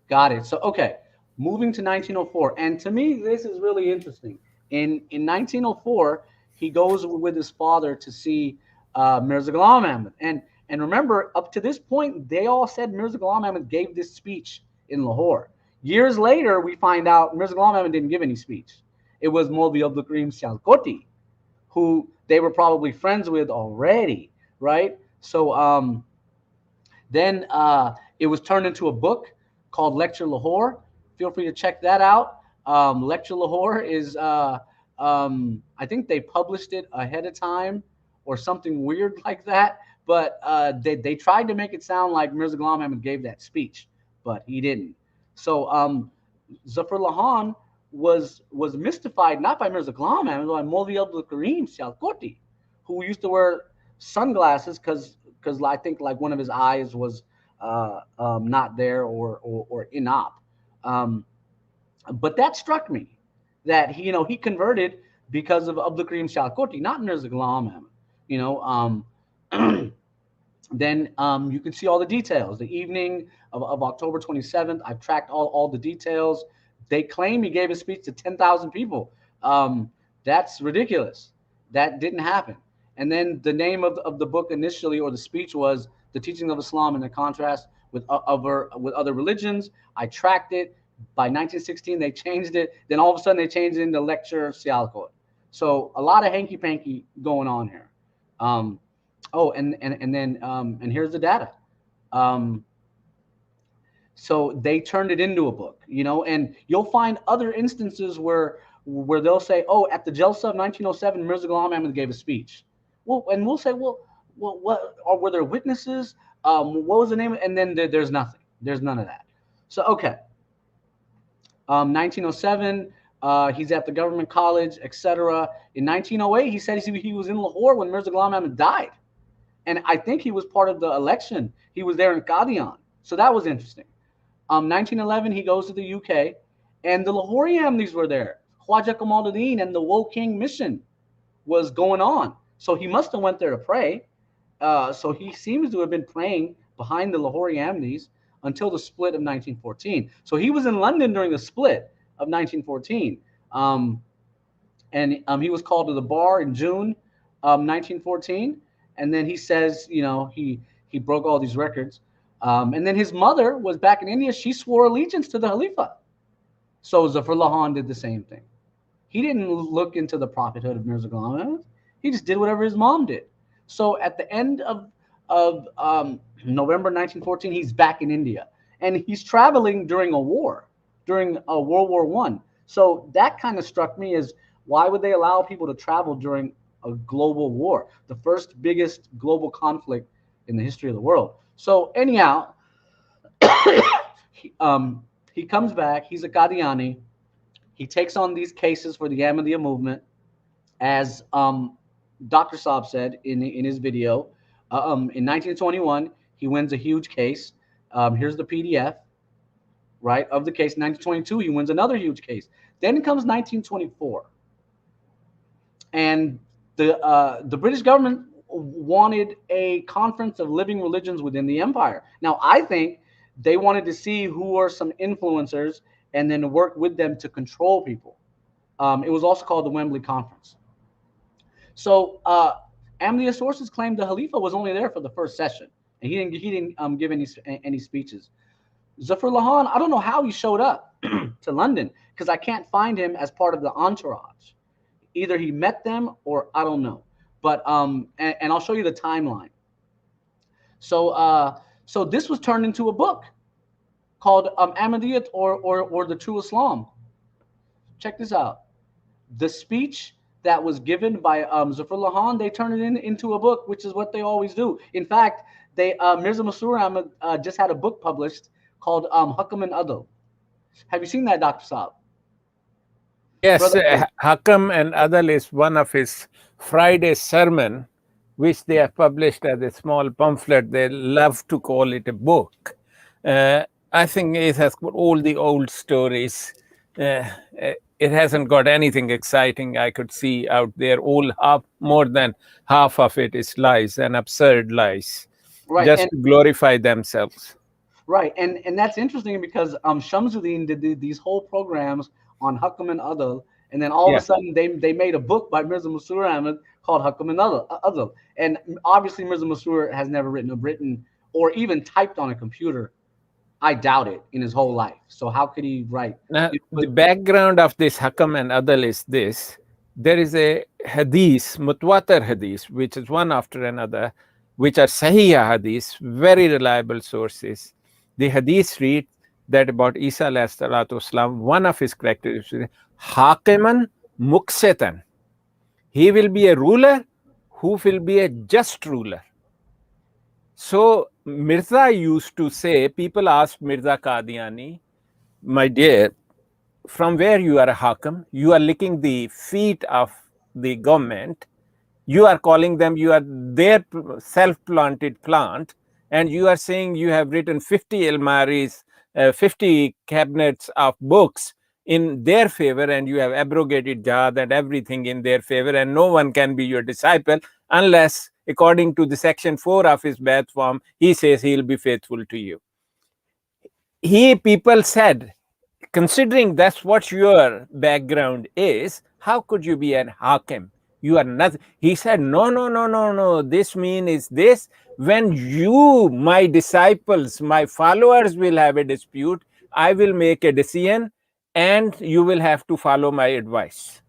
Got it. So, okay, moving to 1904. And to me, this is really interesting. In 1904, he goes with his father to see Mirza Ghulam Ahmad. And remember, up to this point, they all said Mirza Ghulam Ahmad gave this speech in Lahore. Years later, we find out Mirza Ghulam Ahmad didn't give any speech. It was Maulvi Abdul Karim Sialkoti, who they were probably friends with already, right? So then it was turned into a book called Lecture Lahore. Feel free to check that out. Lecture Lahore is, I think they published it ahead of time or something weird like that. But they tried to make it sound like Mirza Ghulam Ahmad gave that speech, but he didn't. So Zafrullah Khan was mystified not by Mirza Ghulam Ahmad, but by Maulvi Abdul Karim Sialkoti, who used to wear sunglasses because I think like one of his eyes was not there or inop. But that struck me that he converted because of Abdul Karim Sialkoti, not Mirza Ghulam Ahmad. Then you can see all the details. The evening of October 27th, I've tracked all the details. They claim he gave a speech to 10,000 people. That's ridiculous. That didn't happen. And then the name of the book initially, or the speech, was The Teaching of Islam and the Contrast with other religions. I tracked it. By 1916, they changed it. Then all of a sudden, they changed it into Lecture Sialkot. So a lot of hanky-panky going on here. And here's the data. So they turned it into a book, and you'll find other instances where they'll say, oh, at the Jalsa of 1907, Mirza Ghulam Ahmad gave a speech. Well, and we'll say, well, what, or were there witnesses? What was the name? And then there's nothing. There's none of that. So, okay. 1907, he's at the government college, etc. In 1908, he said he was in Lahore when Mirza Ghulam Ahmad died. And I think he was part of the election. He was there in Qadian. So that was interesting. 1911, he goes to the UK, and the Lahori Ahmadis were there. Khwaja Kamaluddin and the Woking mission was going on. So he must have went there to pray. So he seems to have been praying behind the Lahori Ahmadis until the split of 1914. So he was in London during the split of 1914. And he was called to the bar in June 1914. And then he says, he broke all these records. And then his mother was back in India. She swore allegiance to the Khalifa. So Zafrullah Khan did the same thing. He didn't look into the prophethood of Mirza Ghulam Ahmad. He just did whatever his mom did. So at the end of November 1914, he's back in India. And he's traveling during a war, during World War I. So that kind of struck me as, why would they allow people to travel during a global war, the first biggest global conflict in the history of the world? So anyhow, he He comes back. He's a Qadiani. He takes on these cases for the Ahmadiyya movement, as Dr. Saab said in his video. In 1921, he wins a huge case. Here's the PDF, right, of the case. 1922, he wins another huge case. Then comes 1924, and the British government wanted a conference of living religions within the empire. Now, I think they wanted to see who are some influencers and then work with them to control people. It was also called the Wembley Conference. So Ahmadiyya sources claim the Khalifa was only there for the first session, and he didn't give any speeches. Zafrullah Khan, I don't know how he showed up to London, because I can't find him as part of the entourage. Either he met them or I don't know. But and I'll show you the timeline. So so this was turned into a book called Ahmadiyyat or the True Islam. Check this out. The speech that was given by Zafrullah Khan, they turned it into a book, which is what they always do. In fact, they Mirza Masroor Ahmad just had a book published called Hukm and Adl. Have you seen that, Dr. Saab? Yes, Hukm and Adl is one of his Friday sermon, which they have published as a small pamphlet. They love to call it a book. I think it has got all the old stories. It hasn't got anything exciting I could see out there. More than half of it is lies and absurd lies, right, just to glorify themselves. Right, and that's interesting because Shamsuddin did these whole programs on Hukm and Adl, and then all of a sudden they made a book by Mirza Masroor Ahmad called Hukm and Adl. And obviously Mirza Masroor has never written or even typed on a computer, I doubt it, in his whole life. So how could he write? Now, the background of this Hukm and Adl is this. There is a hadith, Mutwatir hadith, which is one after another, which are Sahih hadiths, very reliable sources. The hadith read that about Isa alayhi salatu wasalam, one of his characteristics is Hakiman Muqsitan. He will be a ruler who will be a just ruler. So Mirza used to say, people asked Mirza Qadiani, my dear, from where you are a Hakim, you are licking the feet of the government, you are calling them, you are their self-planted plant, and you are saying you have written 50 almaris, 50 cabinets of books in their favor, and you have abrogated jihad and everything in their favor, and no one can be your disciple unless, according to the section 4 of his Bai'at form, he says he will be faithful to you. People said, considering that's what your background is, how could you be an Hakim? You are nothing. He said, no. This is this. When you, my disciples, my followers will have a dispute, I will make a decision and you will have to follow my advice.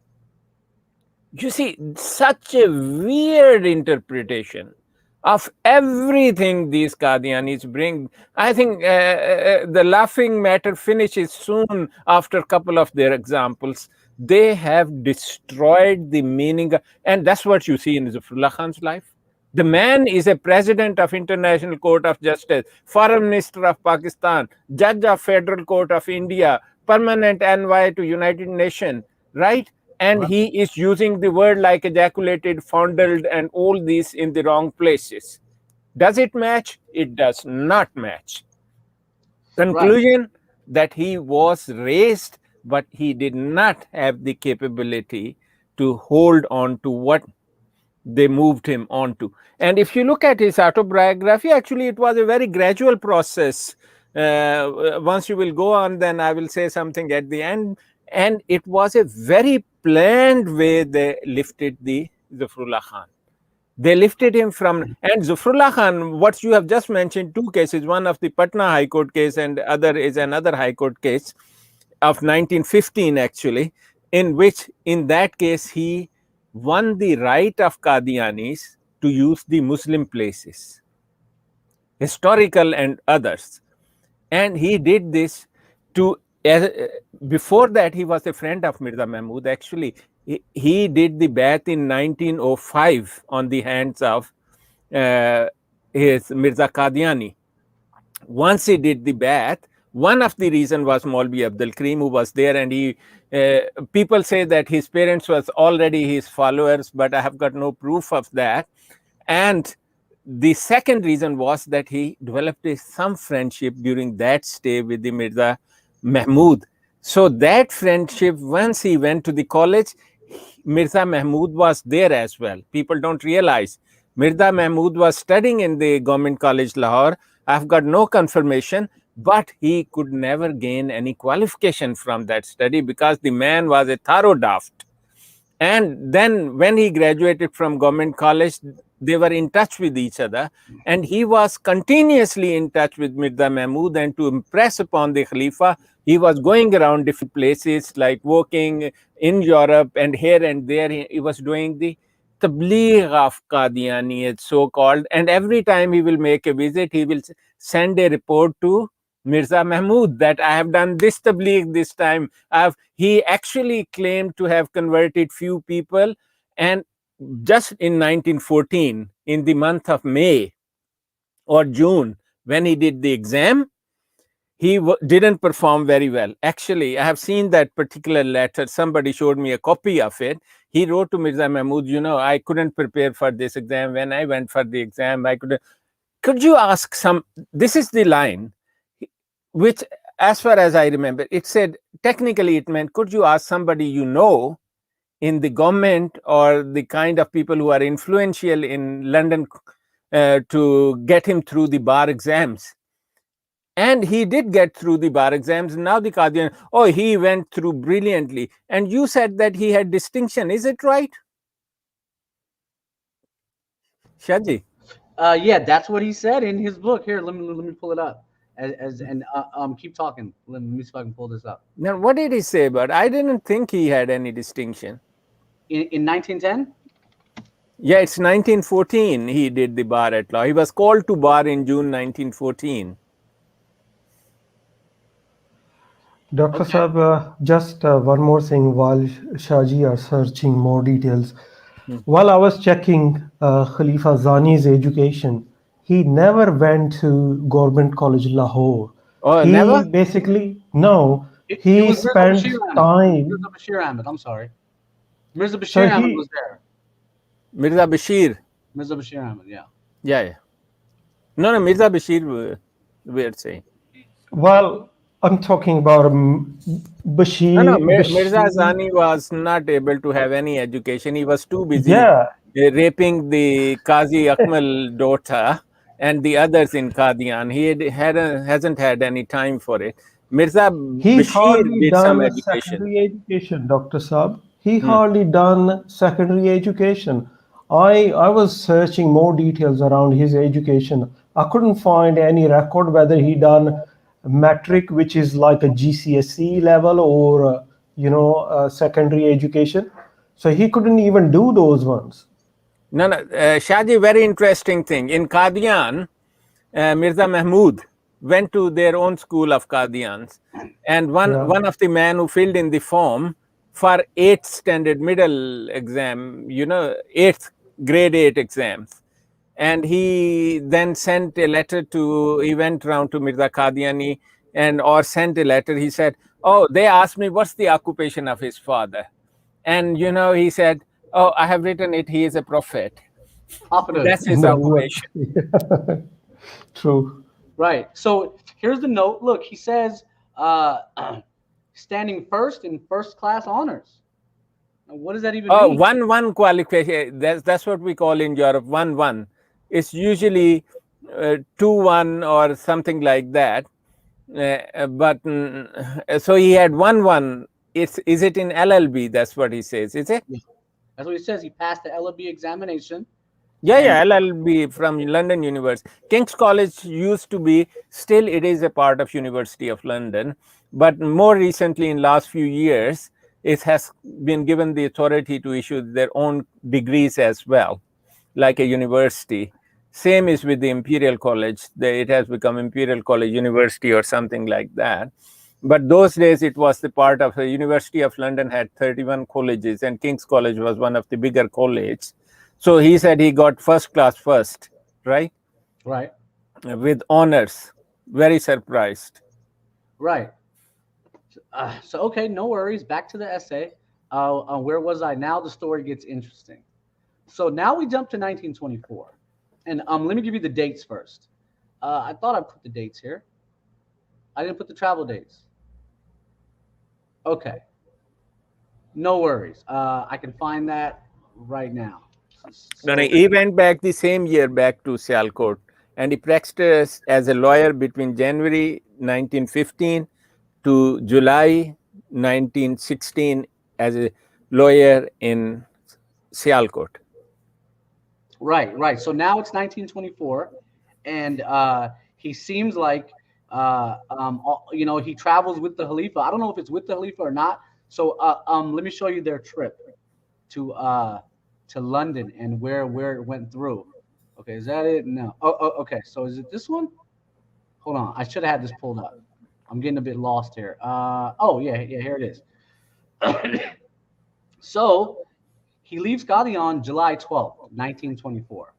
You see, such a weird interpretation of everything these Qadianis bring. I think the laughing matter finishes soon after a couple of their examples. They have destroyed the meaning, and that's what you see in Zafrullah Khan's life. The man is a president of International Court of Justice, foreign minister of Pakistan, judge of Federal Court of India, permanent envoy to United Nations, right? And he is using the word like ejaculated, fondled, and all these in the wrong places. Does it match? It does not match. Conclusion, that he was raised, but he did not have the capability to hold on to what they moved him on to. And if you look at his autobiography, actually it was a very gradual process. Once you will go on, then I will say something at the end. And it was a very planned way they lifted the Zafrullah Khan. They lifted him from, and Zafrullah Khan, what you have just mentioned, two cases, one of the Patna High Court case and the other is another High Court case of 1915 actually, in which in that case he won the right of Qadianis to use the Muslim places, historical and others. And he did this to, before that he was a friend of Mirza Mahmud. Actually, he did the Bai'at in 1905 on the hands of his Mirza Qadiani. Once he did the Bai'at, One of the reason was Maulvi Abdul Karim, who was there, and he people say that his parents was already his followers, but I have got no proof of that. And the second reason was that he developed some friendship during that stay with the Mirza Mahmud. So that friendship, once he went to the college, Mirza Mahmud was there as well. People don't realize Mirza Mahmud was studying in the Government College Lahore. I've got no confirmation, but he could never gain any qualification from that study because the man was a thorough daft. And then when he graduated from Government College, they were in touch with each other, and he was continuously in touch with Mirza Mahmud, and to impress upon the Khalifa, he was going around different places, like working in Europe and here and there. He was doing the tabligh of Qadianiyat, so called, and every time he will make a visit, he will send a report to Mirza Mahmud that I have done this tabligh this time. He actually claimed to have converted few people, and just in 1914, in the month of May or June, when he did the exam, he didn't perform very well. Actually, I have seen that particular letter. Somebody showed me a copy of it. He wrote to Mirza Mahmud, you know, I couldn't prepare for this exam. When I went for the exam, I couldn't. Could you ask some? This is the line, which, as far as I remember, it said, technically it meant, could you ask somebody you know in the government or the kind of people who are influential in London to get him through the bar exams? And he did get through the bar exams. Now the Qadian, oh, he went through brilliantly. And you said that he had distinction. Is it right, Shaji? Yeah, that's what he said in his book. Here, let me pull it up. Keep talking. Let me see if I can pull this up. Now, what did he say about? I didn't think he had any distinction. In 1910? Yeah, it's 1914 he did the bar at law. He was called to bar in June 1914. Dr. Saab, just one more thing while Shaji are searching more details. While I was checking Khalifa Zani's education, he never went to Government College Lahore. Oh, He never? basically, no, It he was spent Mirza time. Bashir Ahmed. I'm sorry. Mirza Bashir So Ahmed he, was there. Mirza Basheer. Mirza Bashir Ahmed, yeah. Yeah. No, Mirza Basheer, we're saying. well, I'm talking about No, Bashir. Mirza Zani was not able to have any education. He was too busy Yeah, raping the Qazi Akmal daughter and the others in Qadian. He hasn't had any time for it. Mirza he Basheer hardly did some done education. secondary education, Dr. Saab. He hardly done secondary education. I was searching more details around his education. I couldn't find any record whether he done metric, which is like a GCSE level, or secondary education. So he couldn't even do those ones. No, Shaji, very interesting thing. In Qadian, Mirza Mahmud went to their own school of Qadians, and one of the men who filled in the form for 8th standard middle exam, 8th grade 8 exams, and he then sent a letter he went around to Mirza Qadiani or sent a letter. He said, oh, they asked me what's the occupation of his father, and he said, oh, I have written it, he is a prophet. That's his occupation. True. Right. So here's the note. Look, he says standing first in first class honors. Now, what does that even mean? 1-1 qualification. That's what we call in Europe 1-1. It's usually 2-1 or something like that. But so he had 1-1. Is it in LLB? That's what he says. Is it? Yeah. That's what he says. He passed the LLB examination. Yeah, LLB from London University. King's College used to be, still it is a part of University of London, but more recently in last few years, it has been given the authority to issue their own degrees as well, like a university. Same is with the Imperial College. It has become Imperial College University or something like that. But those days it was the part of the University of London had 31 colleges, and King's College was one of the bigger colleges. So he said he got first class first, right? Right. With honors. Very surprised. Right. So okay, no worries. Back to the essay. Where was I? Now the story gets interesting. So now we jump to 1924, and let me give you the dates first. I thought I put the dates here. I didn't put the travel dates. Okay, no worries. I can find that right now. So, he went back the same year back to Sialkot, and he practiced as a lawyer between January 1915 to July 1916 as a lawyer in Sialkot. Right. So now it's 1924, and he seems like he travels with the Khalifa. I don't know if it's with the Khalifa or not. So let me show you their trip to London and where it went through. Okay, is that it? No. Oh, okay. So is it this one? Hold on. I should have had this pulled up. I'm getting a bit lost here. Oh yeah, here it is. So he leaves Qadian July 12th, 1924.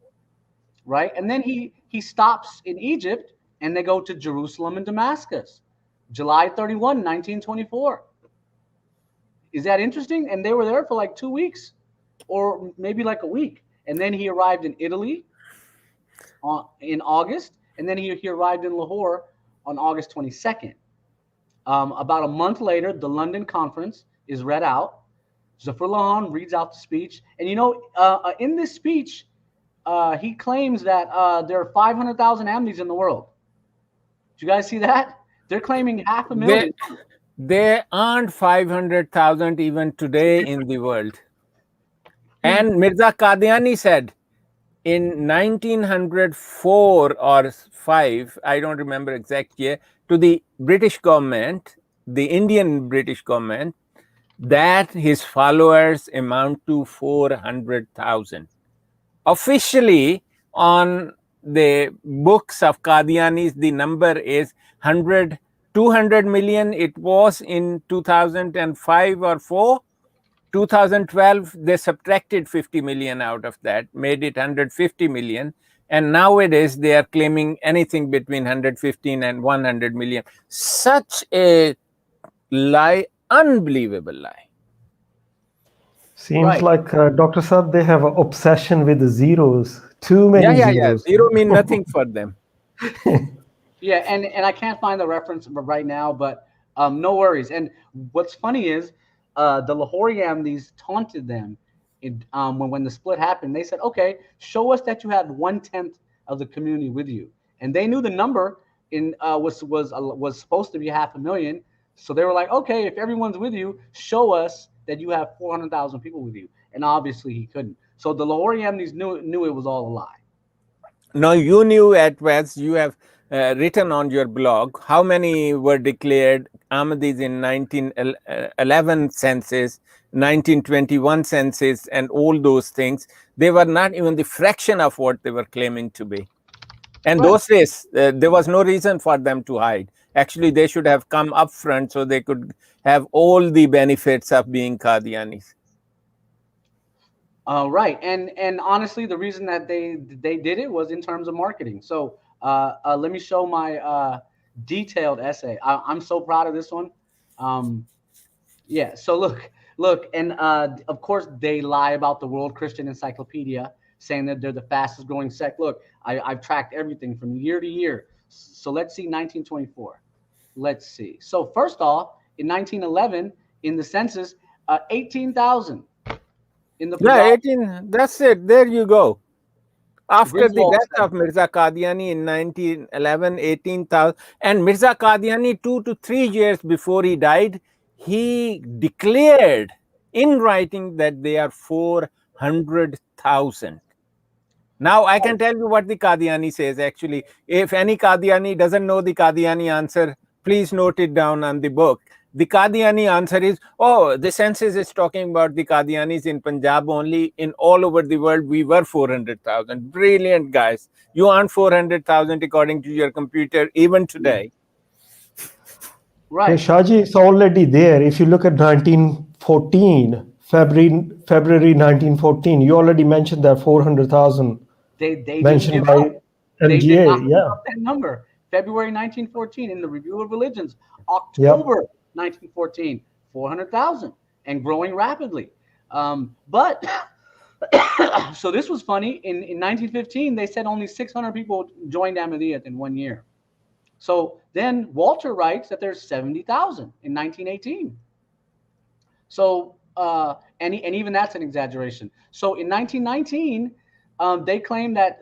Right? And then he stops in Egypt, and they go to Jerusalem and Damascus, July 31, 1924. Is that interesting? And they were there for like 2 weeks, or maybe like a week. And then he arrived in Italy in August, and then he arrived in Lahore on August 22nd. About a month later, the London conference is read out. Zafrullah Khan reads out the speech. And in this speech, he claims that there are 500,000 Ahmadis in the world. Did you guys see that? They're claiming 500,000. There aren't 500,000 even today in the world. And Mirza Qadiani said in 1904 or 5, I don't remember exact year, to the British government, the Indian British government, that his followers amount to 400,000. Officially, on the books of Qadianis, the number is 200 million. It was in 2005 or 4. 2012, they subtracted 50 million out of that, made it 150 million. And nowadays, they are claiming anything between 115 and 100 million. Such a lie, unbelievable lie. Seems like Dr. Saab, they have an obsession with the zeros. Too many zeros. Yeah. Zero mean nothing for them. Yeah, and I can't find the reference right now, but no worries. And what's funny is the Lahori Ahmadis taunted them when the split happened. They said, okay, show us that you have 1/10 of the community with you. And they knew the number was supposed to be 500,000. So they were like, okay, if everyone's with you, show us that you have 400,000 people with you. And obviously he couldn't. So the Lahori Ahmadis knew it was all a lie. Now you knew at West, you have written on your blog how many were declared Ahmadis in 1911 census, 1921 census, and all those things. They were not even the fraction of what they were claiming to be. And those days, there was no reason for them to hide. Actually, they should have come up front so they could have all the benefits of being Qadianis. Right. And honestly, the reason that they did it was in terms of marketing. So let me show my detailed essay. I'm so proud of this one. Yeah. So look, and of course they lie about the World Christian Encyclopedia, saying that they're the fastest growing sect. Look, I've tracked everything from year to year. So let's see 1924. Let's see. So first off, in 1911, in the census, 18,000. In the 18. That's it. There you go. After the death of Mirza Qadiani in 1911, 18,000. And Mirza Qadiani, 2 to 3 years before he died, he declared in writing that they are 400,000. Now, I can tell you what the Qadiani says, actually. If any Qadiani doesn't know the Qadiani answer, please note it down on the book. The Qadiani answer is, oh, the census is talking about the Qadianis in Punjab only. In all over the world, we were 400,000. Brilliant, guys. You aren't 400,000 according to your computer, even today. Right. Shaji, it's already there. If you look at 1914, February 1914, you already mentioned that 400,000 they mentioned by MGA. That number. February 1914 in the Review of Religions. October 1914, 400,000 and growing rapidly. But so this was funny. In 1915, they said only 600 people joined Ahmadiyyat in 1 year. So then Walter writes that there's 70,000 in 1918. So and even that's an exaggeration. So in 1919, they claim that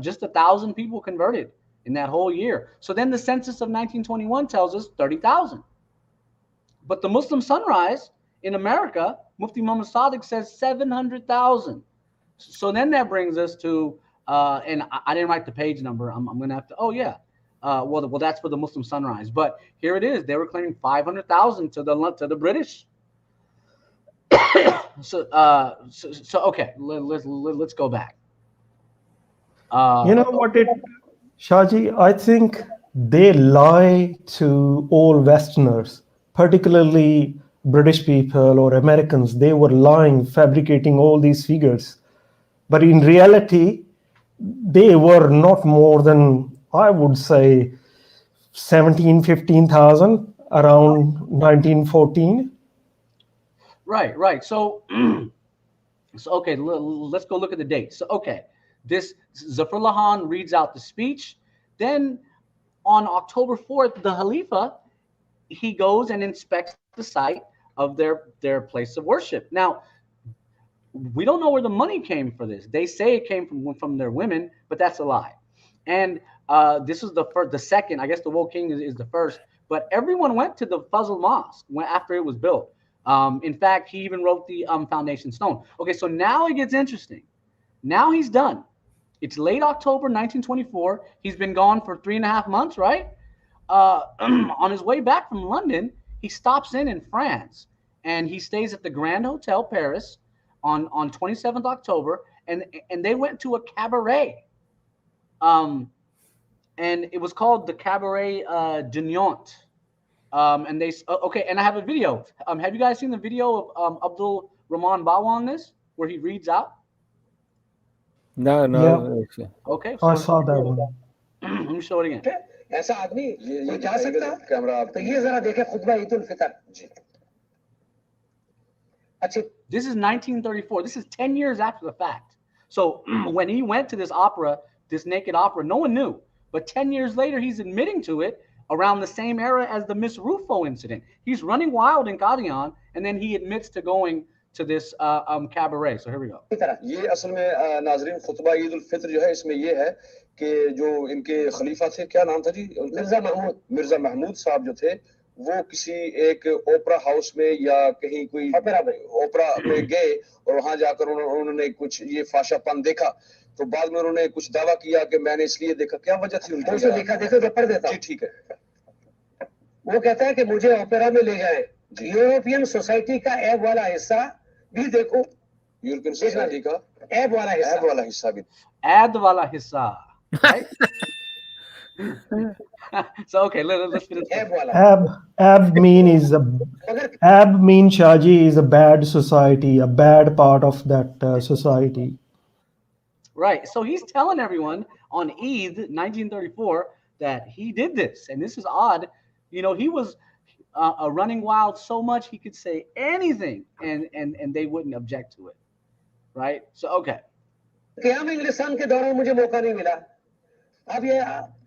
just 1,000 people converted in that whole year. So then the census of 1921 tells us 30,000. But the Muslim Sunrise in America, Mufti Muhammad Sadiq says 700,000. So then that brings us to, and I didn't write the page number. I'm going to have to, well, that's for the Muslim Sunrise. But here it is. They were claiming 500,000 to the British. So okay, let's go back. You know what, Shahji, I think they lie to all Westerners, particularly British people or Americans. They were lying, fabricating all these figures. But in reality, they were not more than, I would say, 15,000 around 1914. Right. So okay, let's go look at the dates. So okay, this Zafrullah Khan reads out the speech. Then on October 4th, the Khalifa, he goes and inspects the site of their place of worship. Now, we don't know where the money came for this. They say it came from their women, but that's a lie. And this was the second. I guess the Wold King is the first. But everyone went to the Fazl Mosque after it was built. In fact, he even wrote the foundation stone. Okay, so now it gets interesting. Now he's done. It's late October 1924. He's been gone for 3.5 months, right? On his way back from London, he stops in France, and he stays at the Grand Hotel Paris on 27th October, and they went to a cabaret. And it was called the Cabaret d'Union. And they okay, and I have a video. Have you guys seen the video of Abdul Rahman Bawa on this, where he reads out? No. Yeah. Okay, I saw that one. Let me show it again. ऐसा आदमी ये जा सकता है camera आप तो ये जरा देखें खुतबा ईद उल फितर जी अच्छा This is 1934. This is 10 years after the fact. So when he went to this opera, this naked opera, no one knew. But 10 years later, he's admitting to it around the same era as the Miss Rufo incident. He's running wild in Qadian, and then he admits to going to this cabaret. So here we go. ये असल में नाजरीन खुतबा ईद उल फितर जो है इसमें ये है कि जो इनके खलीफा थे क्या नाम था जी मिर्जा महमूद साहब जो थे वो किसी एक ओपरा हाउस में या कहीं कोई ओपरा में गए और वहां जाकर उन्होंने कुछ ये फाशापन देखा तो बाद में उन्होंने कुछ दावा किया कि मैंने इसलिए देखा क्या वजह थी उनकी देखो जब पढ़ देता जी ठीक है वो कहता है कि मुझे ओपेरा में ले जाए यूरोपियन सोसाइटी का ऐब वाला हिस्सा भी देखो यूरोपियन सोसाइटी का ऐब वाला हिस्सा भी ऐब वाला हिस्सा right? So okay, let's finish. Ab means Shaji is a bad society, a bad part of that society. Right. So he's telling everyone on Eid 1934 that he did this, and this is odd. You know, he was running wild so much he could say anything, and they wouldn't object to it. Right. So okay. अब ये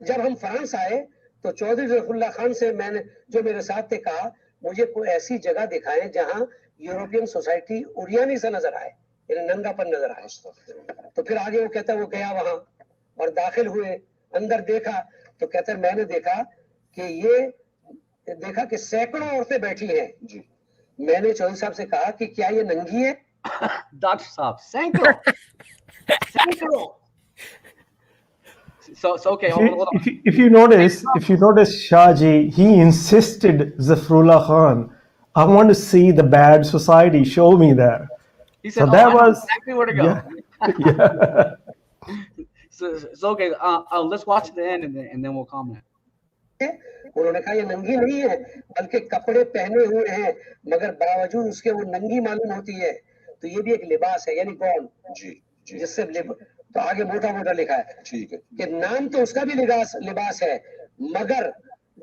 जब हम France आए तो चौधरी ज़फरुल्लाह खान से मैंने जो मेरे साथ थे कहा मुझे कोई ऐसी जगह दिखाएं जहां यूरोपियन सोसाइटी उरियानी सा नजर आए यानी नंगापन नजर आए तो फिर आगे वो कहता है वो गया वहां और दाखिल हुए अंदर देखा तो कहता है मैंने देखा कि सैकड़ों औरतें बैठी हैं जी मैंने चौधरी साहब से कहा कि क्या ये नंगी है डॉक्टर साहब सैकड़ों So okay. Hold on. If you notice, Shahji, he insisted Zafrullah Khan, I want to see the bad society. Show me there. He said, so that was exactly where to go. Yeah. So okay. Let's watch the end and then we'll comment. उन्होंने कहा ये नंगी नहीं है बल्कि कपड़े पहने हुए हैं मगर बावजूद उसके वो नंगी मालूम होती है तो ये भी एक लिबास है यानी कौन जी जिससे तो आगे मोटा मोटा लिखा है, ठीक है, कि नाम तो उसका भी लिबास है, मगर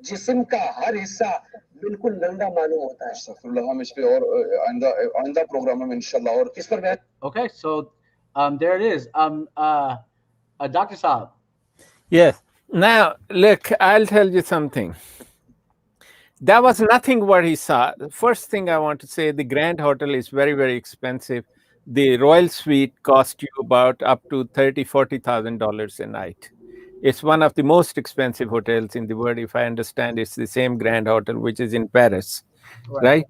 जिस्म का हर हिस्सा बिल्कुल नंगा मालूम होता है। सफरुल्लाह, हम इस पे और आइंदा प्रोग्राम में इंशाल्लाह और इस पर Okay, so there it is. Dr. Saab. Yes. Now, look, I'll tell you something. That was nothing what he saw. The first thing I want to say, the Grand Hotel is very, very expensive. The Royal Suite cost you about up to $40,000 a night. It's one of the most expensive hotels in the world. If I understand, it's the same Grand Hotel, which is in Paris, right?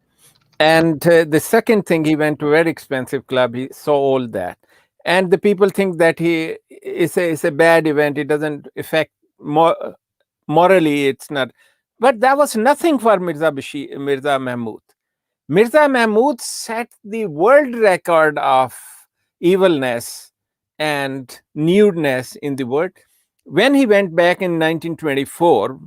And the second thing, he went to a very expensive club. He saw all that. And the people think that he is a bad event. It doesn't affect morally, it's not. But that was nothing for Mirza Mahmud. Mirza Mahmud set the world record of evilness and nudeness in the world. When he went back in 1924,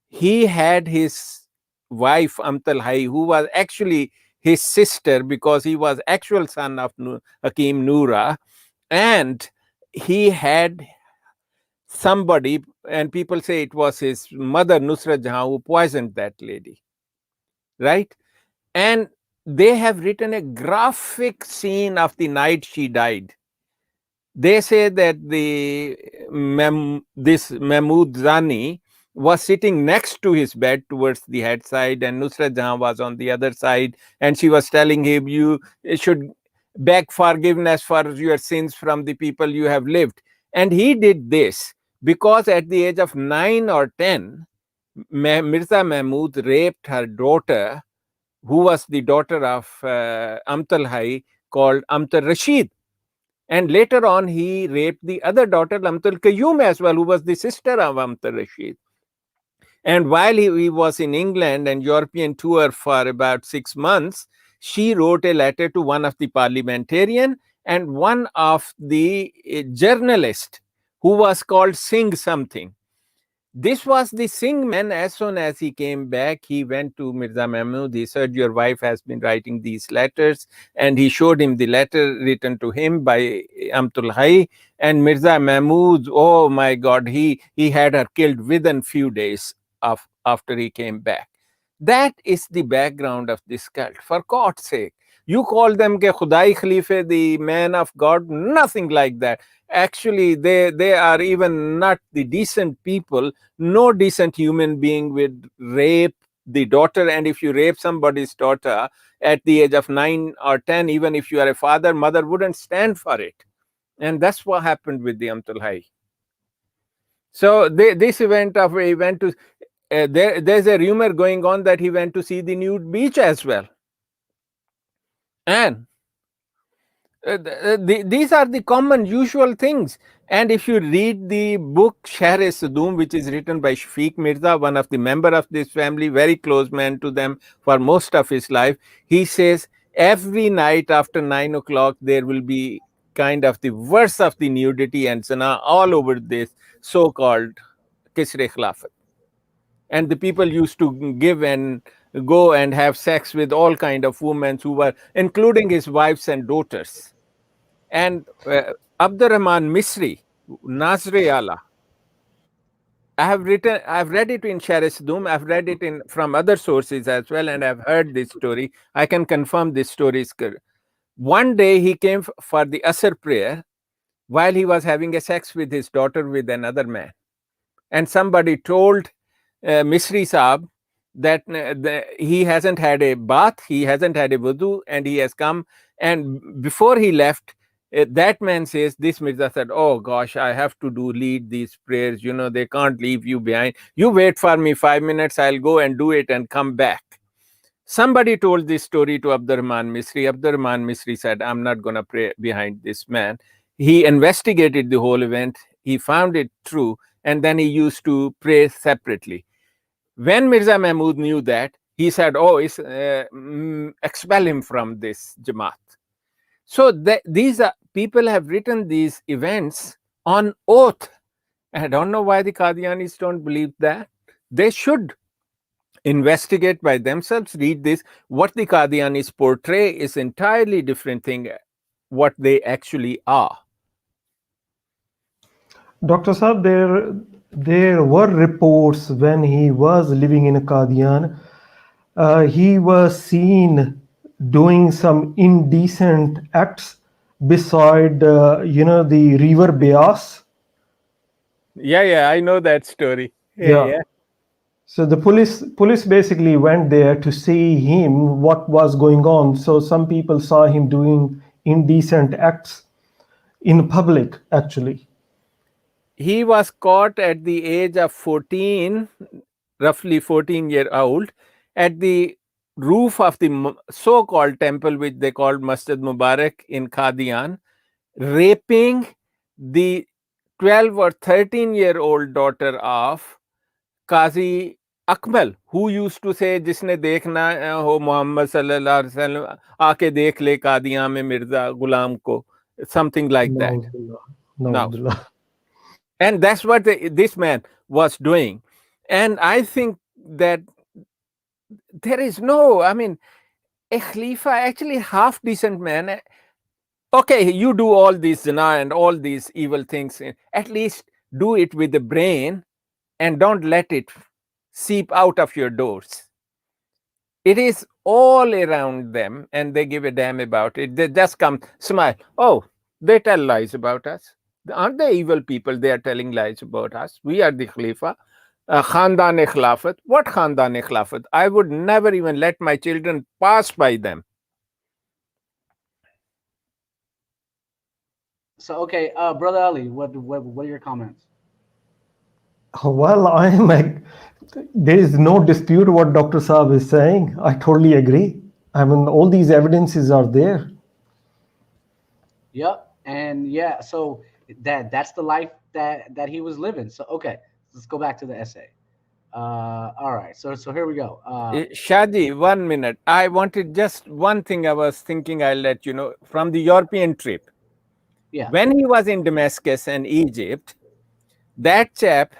he had his wife Amtal Hai, who was actually his sister because he was actual son of Hakim Noura, and he had somebody, and people say it was his mother Nusrat Jahan, who poisoned that lady, right? And they have written a graphic scene of the night she died. They say that this Mahmud Zani was sitting next to his bed towards the head side, and Nusrat Jahan was on the other side, and she was telling him, you should beg forgiveness for your sins from the people you have lived. And he did this because at the age of 9 or 10, Mirza Mahmud raped her daughter, who was the daughter of Amtal Hai, called Amtal Rashid. And later on, he raped the other daughter, Amtal Qayyum, as well, who was the sister of Amtal Rashid. And while he was in England and European tour for about 6 months, she wrote a letter to one of the parliamentarian and one of the journalist who was called Singh something. This was the Singh man. As soon as he came back, he went to Mirza Mahmud. He said, your wife has been writing these letters. And he showed him the letter written to him by Amtul Hai. And Mirza Mahmud, oh my God, he had her killed within few days after he came back. That is the background of this cult. For God's sake, you call them ke Khudai Khalifa, the man of God, nothing like that. Actually, they are even not the decent people. No decent human being would rape the daughter. And if you rape somebody's daughter at the age of 9 or 10, even if you are a father, mother wouldn't stand for it. And that's what happened with the Amtul Hai. So this event of he went to, there's a rumor going on that he went to see the nude beach as well. And these are the common usual things. And if you read the book Shahr-e-Sadoom, which is written by Shafiq Mirza, one of the member of this family, very close man to them for most of his life, he says every night after 9 o'clock there will be kind of the worst of the nudity and zina all over this so-called Kisre Khilafat. And the people used to give and go and have sex with all kind of women who were, including his wives and daughters. And Abdurrahman Misri, Nazri Allah, I've read it in Shahr-e-Sadoom, I've read it from other sources as well, and I've heard this story. I can confirm this story is correct. One day he came for the Asr prayer while he was having a sex with his daughter with another man. And somebody told Misri Saab that he hasn't had a bath, he hasn't had a wudu, and he has come. And before he left, that man says, this Mirza said, oh gosh, I have to lead these prayers. You know, they can't leave you behind. You wait for me 5 minutes, I'll go and do it and come back. Somebody told this story to Abdurrahman Misri. Abdurrahman Misri said, I'm not going to pray behind this man. He investigated the whole event. He found it true. And then he used to pray separately. When Mirza Mahmud knew that, he said, oh, expel him from this Jamaat. So these people have written these events on oath. I don't know why the Qadianis don't believe that. They should investigate by themselves, read this. What the Qadianis portray is entirely different thing what they actually are. Dr. Saab, there were reports when he was living in Qadian, he was seen doing some indecent acts beside, the river Beas. Yeah, I know that story. Yeah. Yeah. So the police basically went there to see him what was going on. So some people saw him doing indecent acts in public, actually. He was caught at the age of 14, roughly 14-year-old, at the roof of the so-called temple, which they called Masjid Mubarak in Qadian, raping the 12 or 13-year-old daughter of Qazi Akmal, who used to say, जिसने देखना हो मोहम्मद सल्लल्लाहु अलैहि वसल्लम आके देख ले कादियां में मिर्जा गुलाम को, something like that. Naudullah. Now, Naudullah. and that's what this man was doing. And I think that there is no, I mean, a Khalifa, actually half decent man. Okay, you do all this zina and all these evil things, at least do it with the brain and don't let it seep out of your doors. It is all around them and they give a damn about it. They just come, smile. Oh, they tell lies about us. Aren't they evil people? They are telling lies about us. We are the Khalifa. Khandan e Khilafat. What Khandan e Khilafat? I would never even let my children pass by them. So okay, Brother Ali, what are your comments? Well, there is no dispute what Dr. Saab is saying. I totally agree. I mean, all these evidences are there. Yep, and yeah, so that's the life that he was living. So okay, let's go back to the essay. All right, so here we go. Shaji, 1 minute. I wanted just one thing I was thinking I'll let you know from the European trip. Yeah. When he was in Damascus and Egypt, that chap,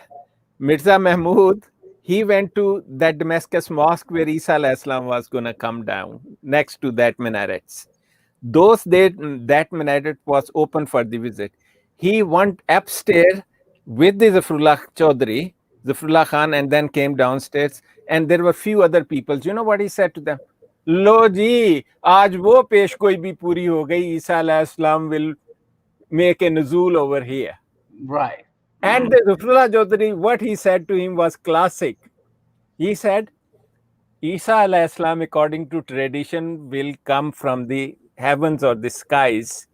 Mirza Mahmud, he went to that Damascus mosque where Isa alayhis salam was going to come down next to that minarets. That minaret was open for the visit. He went upstairs with the Zafrullah Chaudhary, Zafrullah Khan, and then came downstairs. And there were few other people. You know what he said to them? Lo ji, aaj wo pesh koi bhi puri ho gayi. Isa alayhis salam will make a nuzul over here. Right. And the Zafrullah Chaudhary, what he said to him was classic. He said, Isa alayhis salam, according to tradition, will come from the heavens or the skies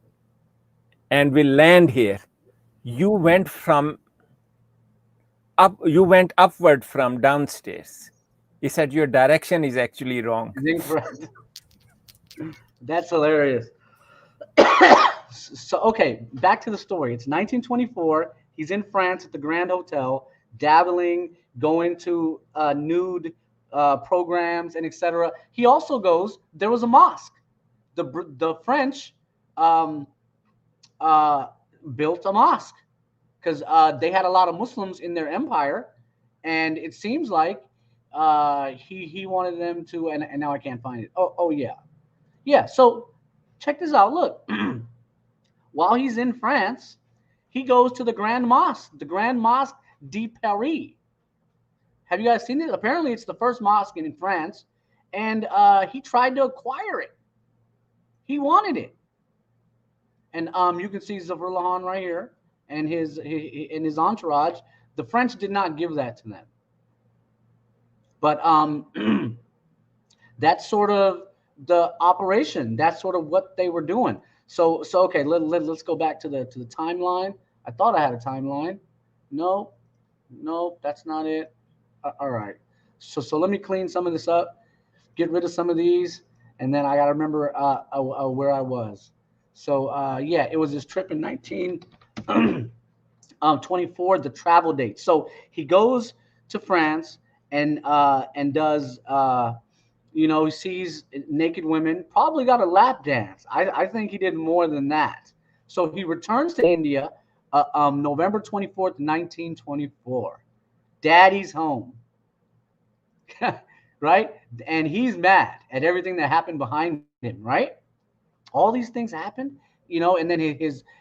and will land here. You went upward from downstairs. He said your direction is actually wrong. Incorrect. That's hilarious. So okay, back to the story. It's 1924. He's in France at the Grand Hotel, dabbling, going to nude programs and etc. He also goes. There was a mosque. The French um, built a mosque because they had a lot of Muslims in their empire, and it seems like he wanted them to. And now I can't find it. Oh yeah. So check this out. Look. While he's in France, he goes to the Grand Mosque de Paris. Have you guys seen it? Apparently, it's the first mosque in France, and he tried to acquire it. He wanted it, and you can see Zafrullah Khan right here and his entourage. The French did not give that to them, but that's sort of the operation. That's sort of what they were doing. So okay, let's go back to the timeline. I thought I had a timeline. No, that's not it. All right. So let me clean some of this up, get rid of some of these, and then I got to remember where I was. So yeah, it was this trip in 1924, the travel date. So he goes to France and does he sees naked women, probably got a lap dance. I think he did more than that. So he returns to India November 24th, 1924. Daddy's home. Right? And he's mad at everything that happened behind him, right? All these things happened, and then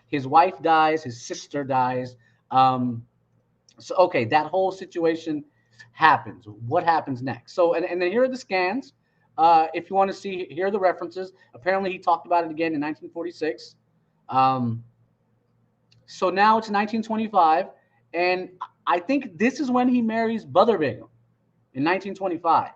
his wife dies, his sister dies, So okay, that whole situation happens. What happens next? So and then here are the scans. If you want to see, here are the references. Apparently, he talked about it again in 1946. Um, so now it's 1925, and I think this is when he marries Brother Begum in 1925.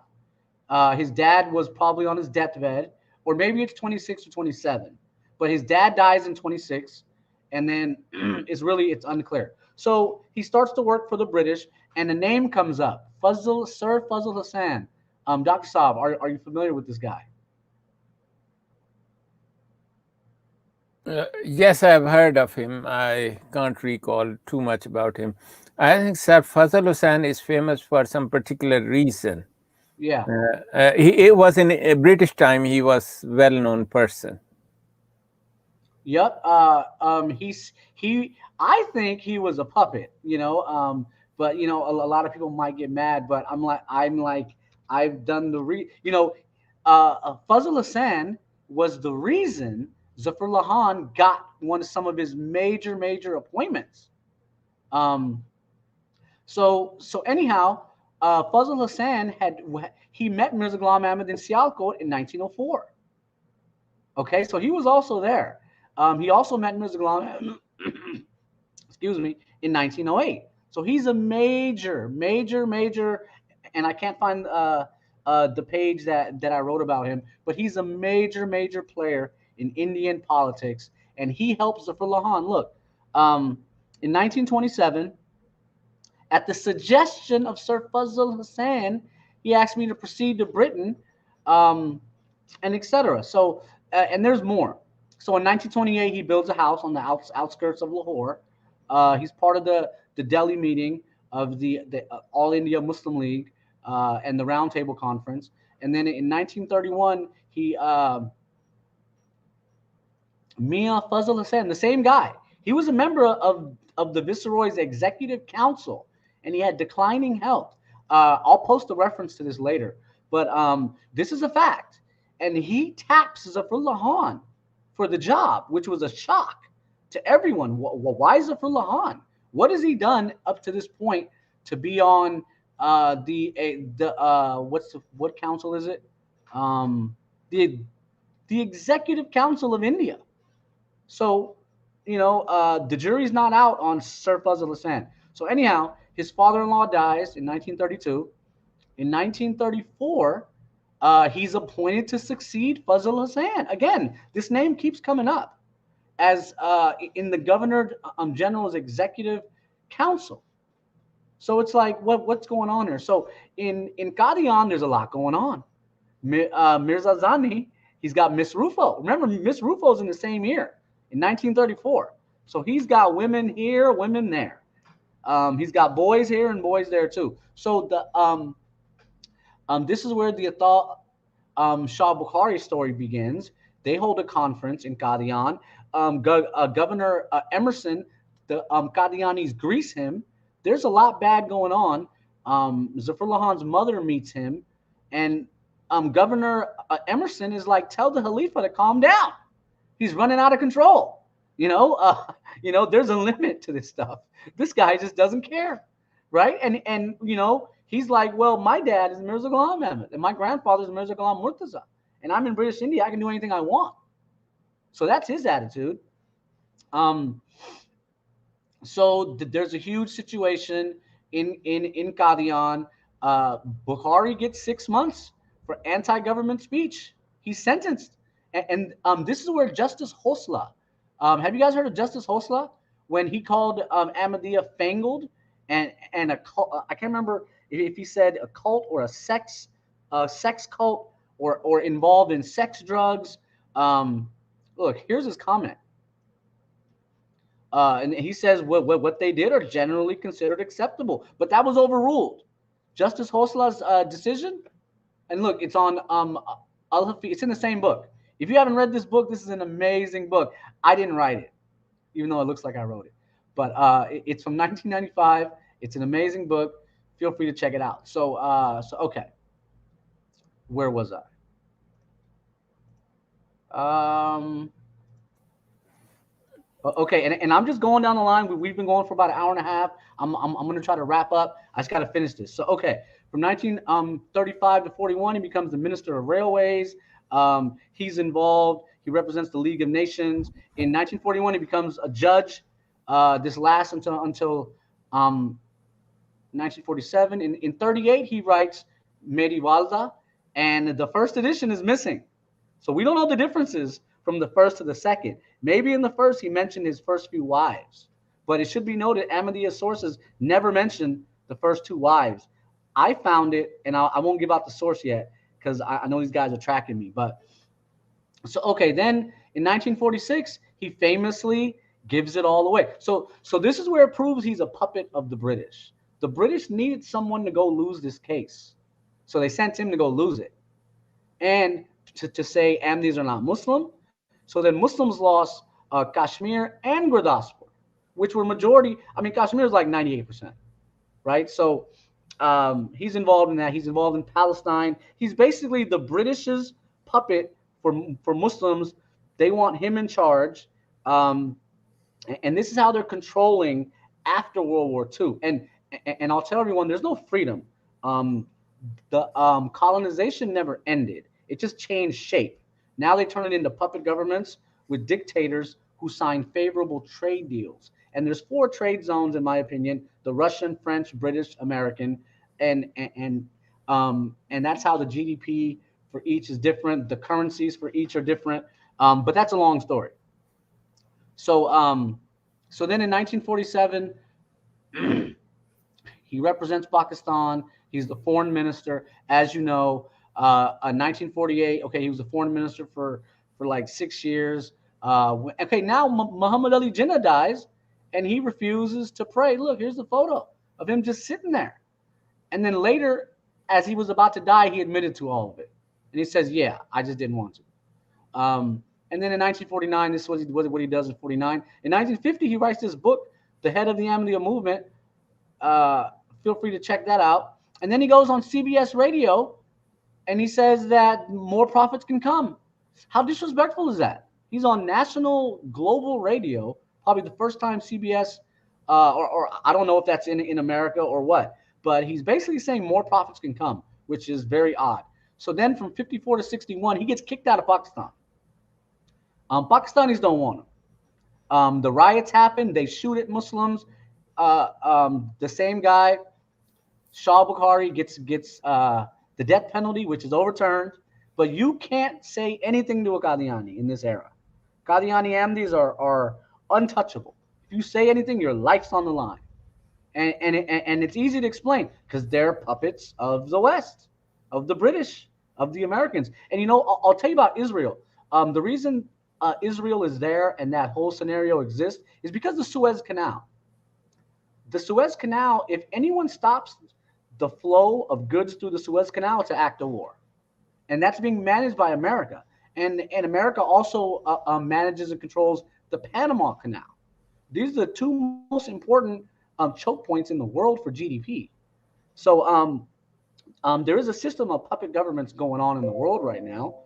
His dad was probably on his deathbed, or maybe it's 26 or 27. But his dad dies in 26, and then it's unclear. So he starts to work for the British, and a name comes up, Sir Fazl Hassan. Dr. Saab, are you familiar with this guy? Yes, I've heard of him. I can't recall too much about him. I think Sir Fazl Hussain is famous for some particular reason. Yeah. He was in a British time. He was well-known person. Yep. I think he was a puppet, but a lot of people might get mad, but I've done Fazl Hassan was the reason Zafrullah Khan got some of his major appointments. So anyhow, Fazl Hassan he met Mirza Ghulam Ahmad in Sialkot in 1904. Okay, so he was also there. He also met Mirza Ghulam, excuse me, in 1908. So he's a major, and I can't find the page that I wrote about him, but he's a major player in Indian politics, and he helps Zafrullah Khan. Look, in 1927, at the suggestion of Sir Fazl Hussain, he asked me to proceed to Britain, and etc. So, and there's more. So in 1928, he builds a house on the outskirts of Lahore. He's part of the Delhi meeting of the All India Muslim League and the Round Table Conference. And then in 1931, Mia Fazl Hussain, the same guy, he was a member of the Viceroy's Executive Council, and he had declining health. I'll post a reference to this later, but this is a fact. And he taps Zafrullah Khan for the job, which was a shock to everyone. Why Zafrullah Khan? What has he done up to this point to be on what council is it? The Executive Council of India. So, the jury's not out on Sir Fazl Hassan. So anyhow, his father-in-law dies in 1932. In 1934, he's appointed to succeed Fazl Hassan. Again, this name keeps coming up as in the Governor General's Executive Council. So it's like, what's going on here? So in Qadian, there's a lot going on. Mirza Zani, he's got Miss Rufo. Remember, Miss Rufo's in the same year, in 1934. So he's got women here, women there. He's got boys here and boys there too. So this is where the Shah Bukhari story begins. They hold a conference in Qadian. Governor Emerson, the Qadianis grease him. There's a lot bad going on. Zafrullah Khan's mother meets him, and Governor Emerson is like, tell the Khalifa to calm down. He's running out of control. There's a limit to this stuff. This guy just doesn't care, right? And he's like, well, my dad is Mirza Ghulam Ahmad, and my grandfather is Mirza Ghulam Murtaza, and I'm in British India. I can do anything I want. So that's his attitude. So there's a huge situation in Qadian. Bukhari gets 6 months for anti-government speech. He's sentenced. And this is where Justice Hosla, have you guys heard of Justice Hosla? When he called Ahmadiyya fangled and a cult, I can't remember if he said a cult or a sex cult or involved in sex drugs. Look, here's his comment. And he says what they did are generally considered acceptable, but that was overruled. Justice Hosla's decision, and look, it's on Al-Hafiz. It's in the same book. If you haven't read this book, this is an amazing book. I didn't write it, even though it looks like I wrote it. But it's from 1995. It's an amazing book. Feel free to check it out. So okay. Where was I? Okay, and I'm just going down the line. We've been going for about an hour and a half. I'm going to try to wrap up. I just got to finish this. So, okay, from 1935 to 41, he becomes the Minister of Railways. He's involved. He represents the League of Nations. In 1941, he becomes a judge. This lasts until 1947. In 38, he writes Meri Waalidah, and the first edition is missing. So we don't know the differences from the first to the second. Maybe in the first he mentioned his first few wives, but it should be noted Ahmadiyya sources never mentioned the first two wives. I found it, and I won't give out the source yet because I know these guys are tracking me. But so okay, then in 1946 he famously gives it all away. So this is where it proves he's a puppet of the British. The British needed someone to go lose this case, so they sent him to go lose it, and to say Ahmadis are not Muslim. So then Muslims lost Kashmir and Gurdaspur, which were majority. I mean, Kashmir is like 98%, right? So he's involved in that. He's involved in Palestine. He's basically the British's puppet for Muslims. They want him in charge. And this is how they're controlling after World War II. And I'll tell everyone, there's no freedom. The colonization never ended. It just changed shape. Now they turn it into puppet governments with dictators who sign favorable trade deals. And there's 4 trade zones, in my opinion: the Russian, French, British, American, and that's how the GDP for each is different. The currencies for each are different. But that's a long story. So then in 1947, he represents Pakistan. He's the foreign minister, as you know. 1948, okay, he was a foreign minister for like 6 years. Okay, now Muhammad Ali Jinnah dies, and he refuses to pray. Look, here's the photo of him just sitting there. And then later, as he was about to die, he admitted to all of it. And he says, yeah, I just didn't want to. And then in 1949, this was what he does in 49. In 1950, he writes this book, The Head of the Ahmadiyya Movement. Feel free to check that out. And then he goes on CBS radio, and he says that more prophets can come. How disrespectful is that? He's on national global radio, probably the first time CBS, or I don't know if that's in America or what, but he's basically saying more prophets can come, which is very odd. So then from 54 to 61, he gets kicked out of Pakistan. Pakistanis don't want him. The riots happen. They shoot at Muslims. The same guy, Shah Bukhari, gets the death penalty, which is overturned. But you can't say anything to a Qadiani in this era. Qadiani Ahmadis are untouchable. If you say anything, your life's on the line. And it's easy to explain because they're puppets of the West, of the British, of the Americans. And, you know, I'll tell you about Israel. The reason Israel is there and that whole scenario exists is because the Suez Canal. The Suez Canal, if anyone stops the flow of goods through the Suez Canal, it's an act of war. And that's being managed by America. And America also manages and controls the Panama Canal. These are the 2 most important choke points in the world for GDP. So there is a system of puppet governments going on in the world right now.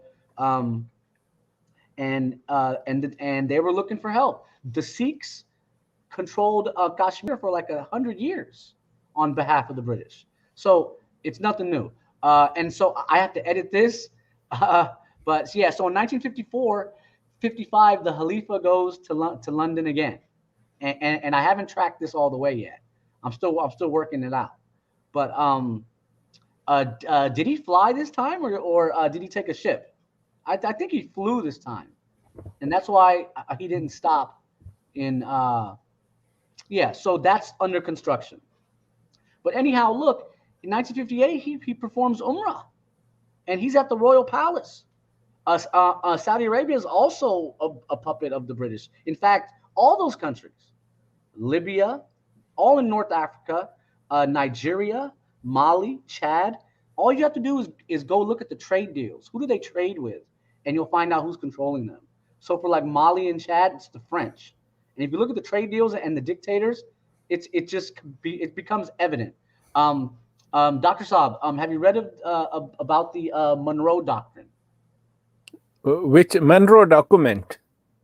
And they were looking for help. The Sikhs controlled Kashmir for like 100 years on behalf of the British. So it's nothing new. And so I have to edit this. But yeah, so in 1954, 55, the Khalifa goes to London again. And I haven't tracked this all the way yet. I'm still working it out. But did he fly this time or did he take a ship? I think he flew this time. And that's why he didn't stop in yeah, so that's under construction. But anyhow, look, in 1958, he performs Umrah, and he's at the Royal Palace. Saudi Arabia is also a puppet of the British. In fact, all those countries, Libya, all in North Africa, Nigeria, Mali, Chad, all you have to do is go look at the trade deals. Who do they trade with? And you'll find out who's controlling them. So for like Mali and Chad, it's the French. And if you look at the trade deals and the dictators, it becomes evident. Dr. Saab, have you read about the Monroe Doctrine? Which Monroe document?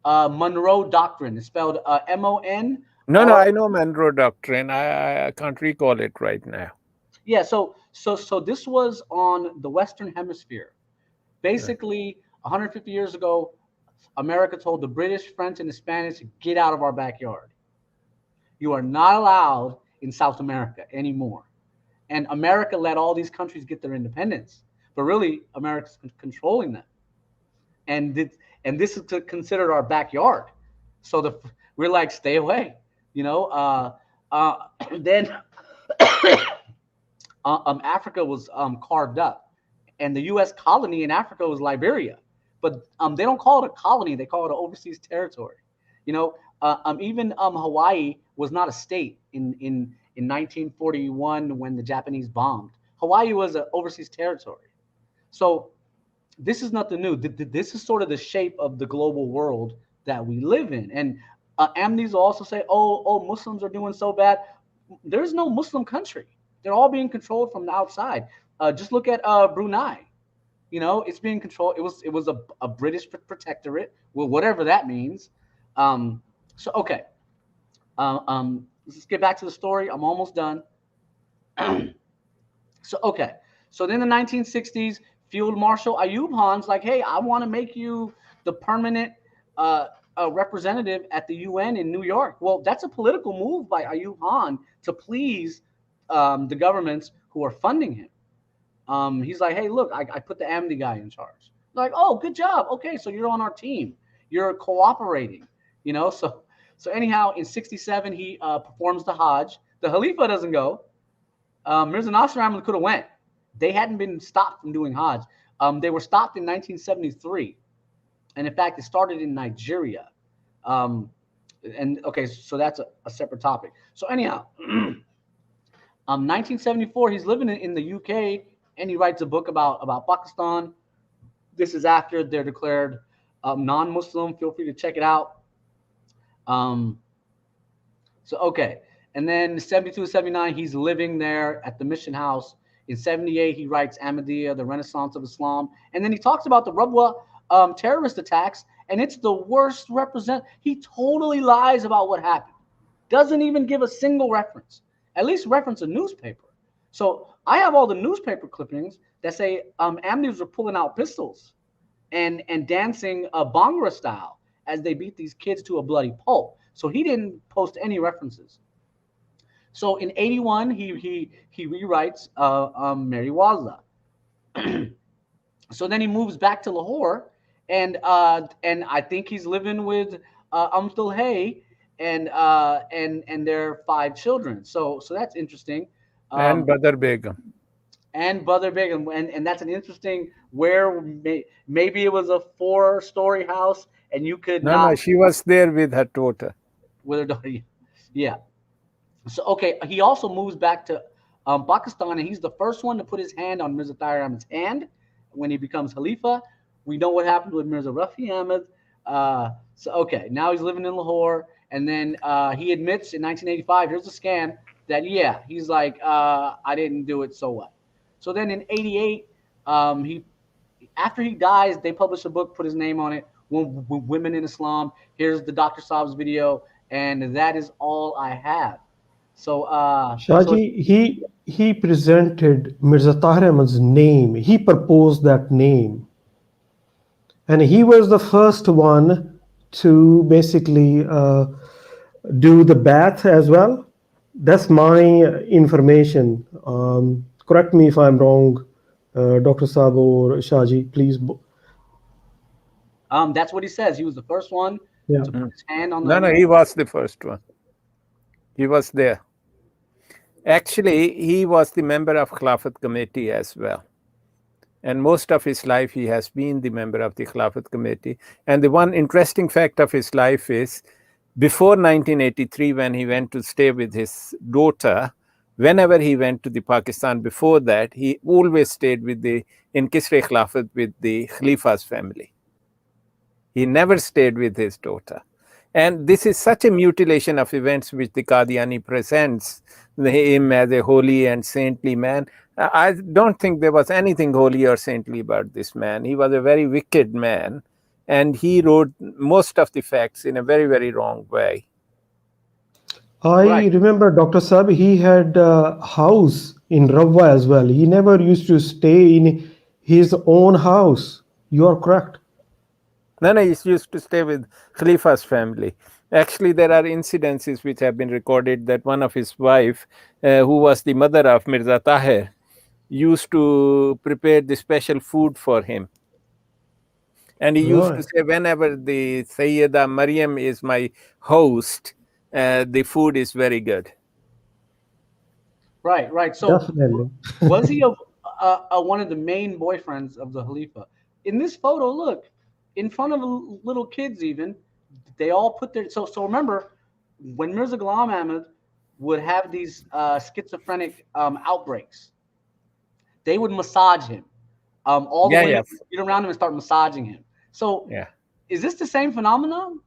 Monroe Doctrine. It's spelled M-O-N. No, I know Monroe Doctrine. I can't recall it right now. Yeah, so this was on the Western Hemisphere. Basically, 150 years ago, America told the British, French, and the Spanish to get out of our backyard. You are not allowed in South America anymore. And America let all these countries get their independence, but really America's controlling them. And this is considered our backyard. So we're like, stay away, you know. Then Africa was carved up, and the U.S. colony in Africa was Liberia, but they don't call it a colony; they call it an overseas territory. You know, even Hawaii was not a state in 1941 when the Japanese bombed. Hawaii was an overseas territory. So this is nothing new. This is sort of the shape of the global world that we live in. And amnesties will also say, oh, Muslims are doing so bad. There's no Muslim country. They're all being controlled from the outside. Just look at Brunei. You know, it's being controlled. It was a British protectorate, well, whatever that means. So okay. Let's get back to the story. I'm almost done. So then in the 1960s, Field Marshal Ayub Khan's like, hey, I want to make you the permanent representative at the UN in New York. Well, that's a political move by Ayub Khan to please the governments who are funding him. He's like, hey, look, I put the Amnesty guy in charge. Like, oh, good job. Okay, so you're on our team. You're cooperating, you know. So anyhow, in 67, he performs the Hajj. The Khalifa doesn't go. Mirza Nasr could have went. They hadn't been stopped from doing Hajj. They were stopped in 1973. And in fact, it started in Nigeria. And okay, so that's a separate topic. So anyhow, 1974, he's living in the UK, and he writes a book about Pakistan. This is after they're declared non-Muslim. Feel free to check it out. So okay, and then 72 to 79, he's living there at the mission house. In 78, he writes Ahmadiyya, the Renaissance of Islam. And then he talks about the Rabwa terrorist attacks, and it's the worst He totally lies about what happened. Doesn't even give a single reference. At least reference a newspaper. So I have all the newspaper clippings that say Ahmadis were pulling out pistols and dancing Bhangra style as they beat these kids to a bloody pulp. So he didn't post any references. So in 81, he rewrites Meri Waalidah. So then he moves back to Lahore, and I think he's living with Umtul Hay and their 5 children. So that's interesting. And Badr Begum. And Badr Begum, and that's an interesting where maybe it was a 4-story house, and you could No, she was there with her daughter. With her daughter, yeah. So okay, he also moves back to Pakistan, and he's the first one to put his hand on Mirza Tahir Ahmad's hand when he becomes Khalifa. We know what happened with Mirza Rafi Ahmad. So okay, now he's living in Lahore, and then he admits in 1985, here's a scam, that yeah, he's like, I didn't do it, so what? So then in 88, after he dies, they publish a book, put his name on it, Women in Islam. Here's the Dr. Saab's video, and that is all I have. So Shaji, he presented Mirza Tahir Ahmad's name. He proposed that name, and he was the first one to basically do the bath as well. That's my information. Correct me if I'm wrong, Dr. Saab or Shaji, please. That's what he says. He was the first one to put his hand on the. No, he was the first one. He was there. Actually, he was the member of Khilafat Committee as well. And most of his life, he has been the member of the Khilafat Committee. And the one interesting fact of his life is, before 1983, when he went to stay with his daughter, whenever he went to the Pakistan before that, he always stayed in Kisre Khilafat with the Khalifa's family. He never stayed with his daughter. And this is such a mutilation of events which the Qadiani presents him as a holy and saintly man. I don't think there was anything holy or saintly about this man. He was a very wicked man. and he wrote most of the facts in a very, very wrong way. I remember Dr. Saab, he had a house in Rawwa as well. He never used to stay in his own house. You are correct. No, he used to stay with Khalifa's family. Actually, there are incidences which have been recorded that one of his wife, who was the mother of Mirza Tahir, used to prepare the special food for him. And he used to say, whenever the Sayyida Maryam is my host, the food is very good. Right. So Definitely. was he one of the main boyfriends of the Khalifa? In this photo, look, in front of little kids, even they all put their. So remember, when Mirza Ghulam Ahmad would have these schizophrenic outbreaks, they would massage him. All the women would get around him and start massaging him. So is this the same phenomenon?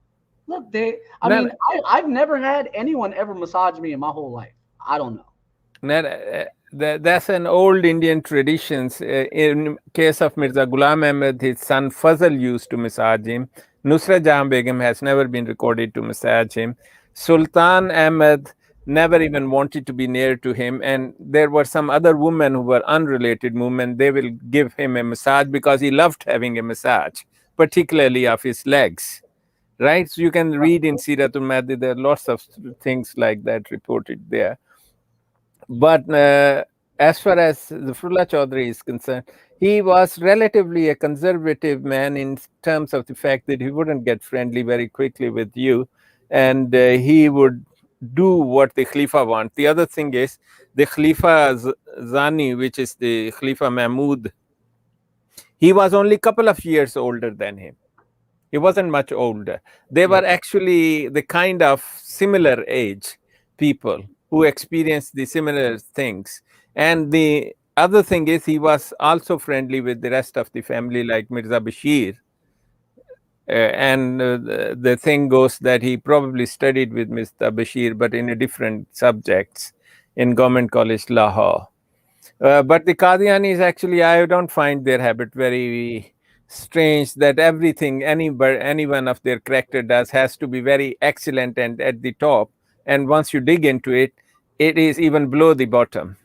Look, I've never had anyone ever massage me in my whole life. I don't know. That's an old Indian tradition. In case of Mirza Ghulam Ahmad, his son Fazl used to massage him. Nusrat Jahan Begum has never been recorded to massage him. Sultan Ahmad never even wanted to be near to him. And there were some other women who were unrelated women. They will give him a massage because he loved having a massage, particularly of his legs. Right? So you can read in Siratul Mahdi, there are lots of things like that reported there. But as far as Zafrullah Chaudhary is concerned, he was relatively a conservative man in terms of the fact that he wouldn't get friendly very quickly with you, and he would do what the Khalifa want. The other thing is the Khalifa Zani, which is the Khalifa Mahmud, he was only a couple of years older than him. He wasn't much older. They were actually the kind of similar age people who experienced the similar things. And the other thing is he was also friendly with the rest of the family, like Mirza Basheer. And the thing goes that he probably studied with Mirza Basheer, but in a different subjects in Government College, Lahore. But the Qadianis, actually, I don't find their habit very strange, that everything any one of their character does has to be very excellent and at the top. And once you dig into it, it is even below the bottom.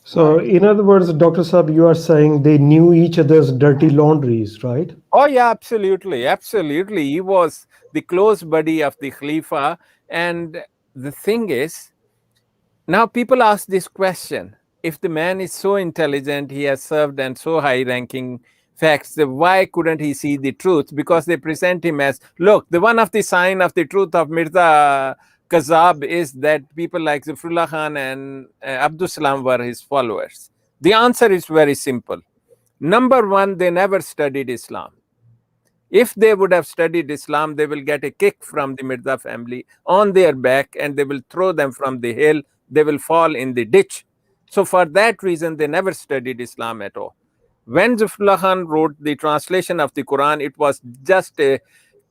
So, in other words, Dr. Saab, you are saying they knew each other's dirty laundries, right? Oh, yeah, absolutely. Absolutely. He was the close buddy of the Khalifa. And the thing is, now people ask this question: if the man is so intelligent, he has served and so high-ranking facts, why couldn't he see the truth? Because they present him as, look, the one of the sign of the truth of Mirza Kazab is that people like Zafrullah Khan and Abdul Salam were his followers. The answer is very simple. Number one, they never studied Islam. If they would have studied Islam, they will get a kick from the Mirza family on their back and they will throw them from the hill. They will fall in the ditch. So for that reason, they never studied Islam at all. When Zafrullah Khan wrote the translation of the Quran, it was just a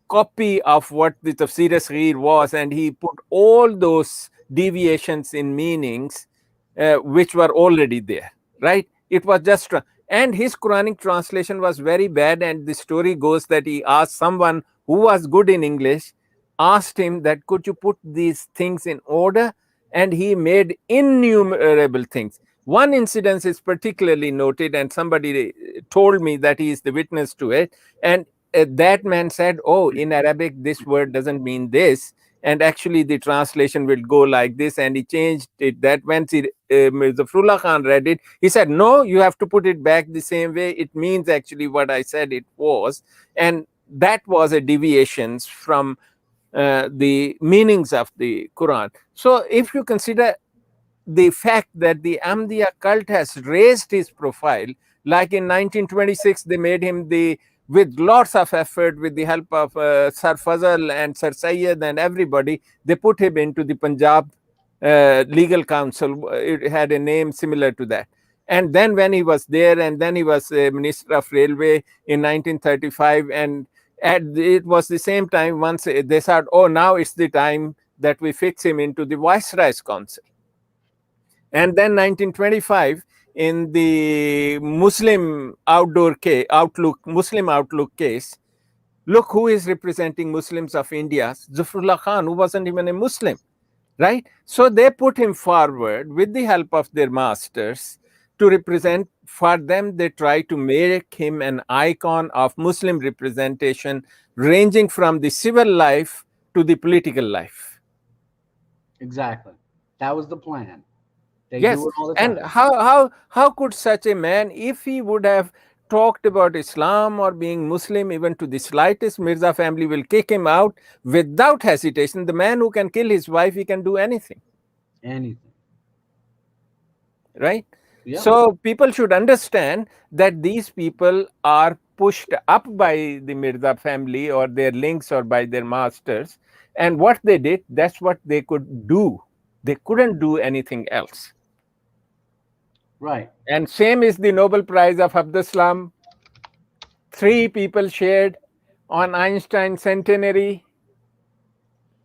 copy of what the Tafsir Saghir was, and he put all those deviations in meanings which were already there, right? It was just, and his Quranic translation was very bad, and the story goes that he asked someone who was good in English, asked him that, could you put these things in order? And he made innumerable things. One incident is particularly noted, and somebody told me that he is the witness to it. And that man said, oh, in Arabic, this word doesn't mean this. And actually, the translation will go like this. And he changed it. That when Zafrullah Khan read it, he said, no, you have to put it back the same way. It means actually what I said it was. And that was a deviation from the meanings of the Quran. So if you consider the fact that the Ahmadiyya cult has raised his profile, like in 1926, they made him with lots of effort, with the help of Sir Fazl and Sir Sayyid and everybody, they put him into the Punjab Legal Council. It had a name similar to that. And then when he was there, and then he was Minister of Railway in 1935, and it was the same time once they said, oh, now it's the time that we fix him into the Viceroy's Council. And then 1925, in the Muslim outlook case, look who is representing Muslims of India, Zafrullah Khan, who wasn't even a Muslim, right? So they put him forward with the help of their masters to represent. For them, they try to make him an icon of Muslim representation, ranging from the civil life to the political life. Exactly. That was the plan. They Yes, do it all the and time. how could such a man, if he would have talked about Islam or being Muslim even to the slightest, Mirza family will kick him out without hesitation. The man who can kill his wife, he can do anything. Anything. Right? Yeah. So people should understand that these people are pushed up by the Mirza family or their links or by their masters. And what they did, that's what they could do. They couldn't do anything else. Right. And same is the Nobel Prize of Abdussalam. 3 people shared on Einstein's centenary.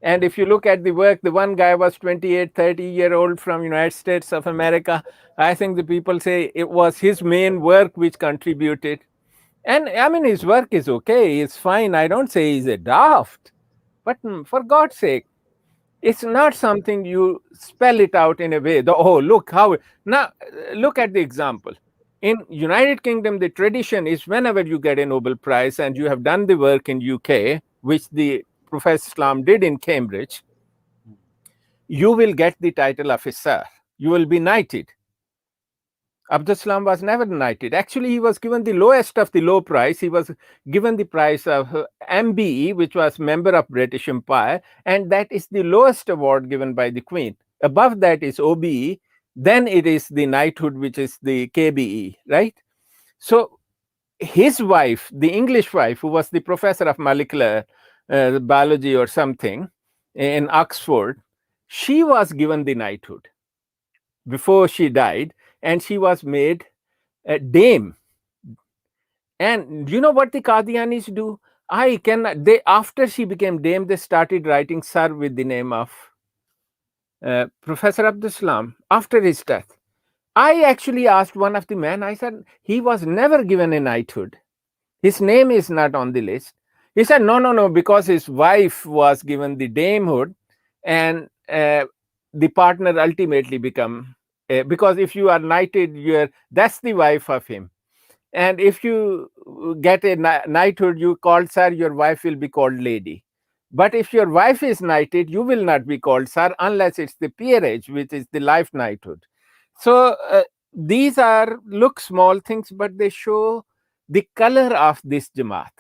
And if you look at the work, the one guy was 28, 30-year-old from United States of America. I think the people say it was his main work which contributed. And I mean, his work is okay, it's fine. I don't say he's a daft. But for God's sake, it's not something you spell it out in a way. Look how. Now, look at the example. In United Kingdom, the tradition is whenever you get a Nobel Prize and you have done the work in UK, which the Professor Islam did in Cambridge, you will get the title of a sir. You will be knighted. Abdussalam was never knighted. Actually, he was given the lowest of the low prize. He was given the prize of MBE, which was Member of British Empire, and that is the lowest award given by the Queen. Above that is OBE, then it is the knighthood, which is the KBE, right? So his wife, the English wife, who was the professor of molecular biology or something in Oxford, she was given the knighthood before she died, and she was made a dame. And you know what the Qadianis do? After she became dame, they started writing sir with the name of Professor Abdussalam after his death. I actually asked one of the men, I said, he was never given a knighthood. His name is not on the list. He said, no, because his wife was given the damehood, and the partner ultimately become, because if you are knighted, that's the wife of him. And if you get a knighthood, you called sir, your wife will be called lady. But if your wife is knighted, you will not be called sir unless it's the peerage, which is the life knighthood. So these look small things, but they show the color of this Jamaat.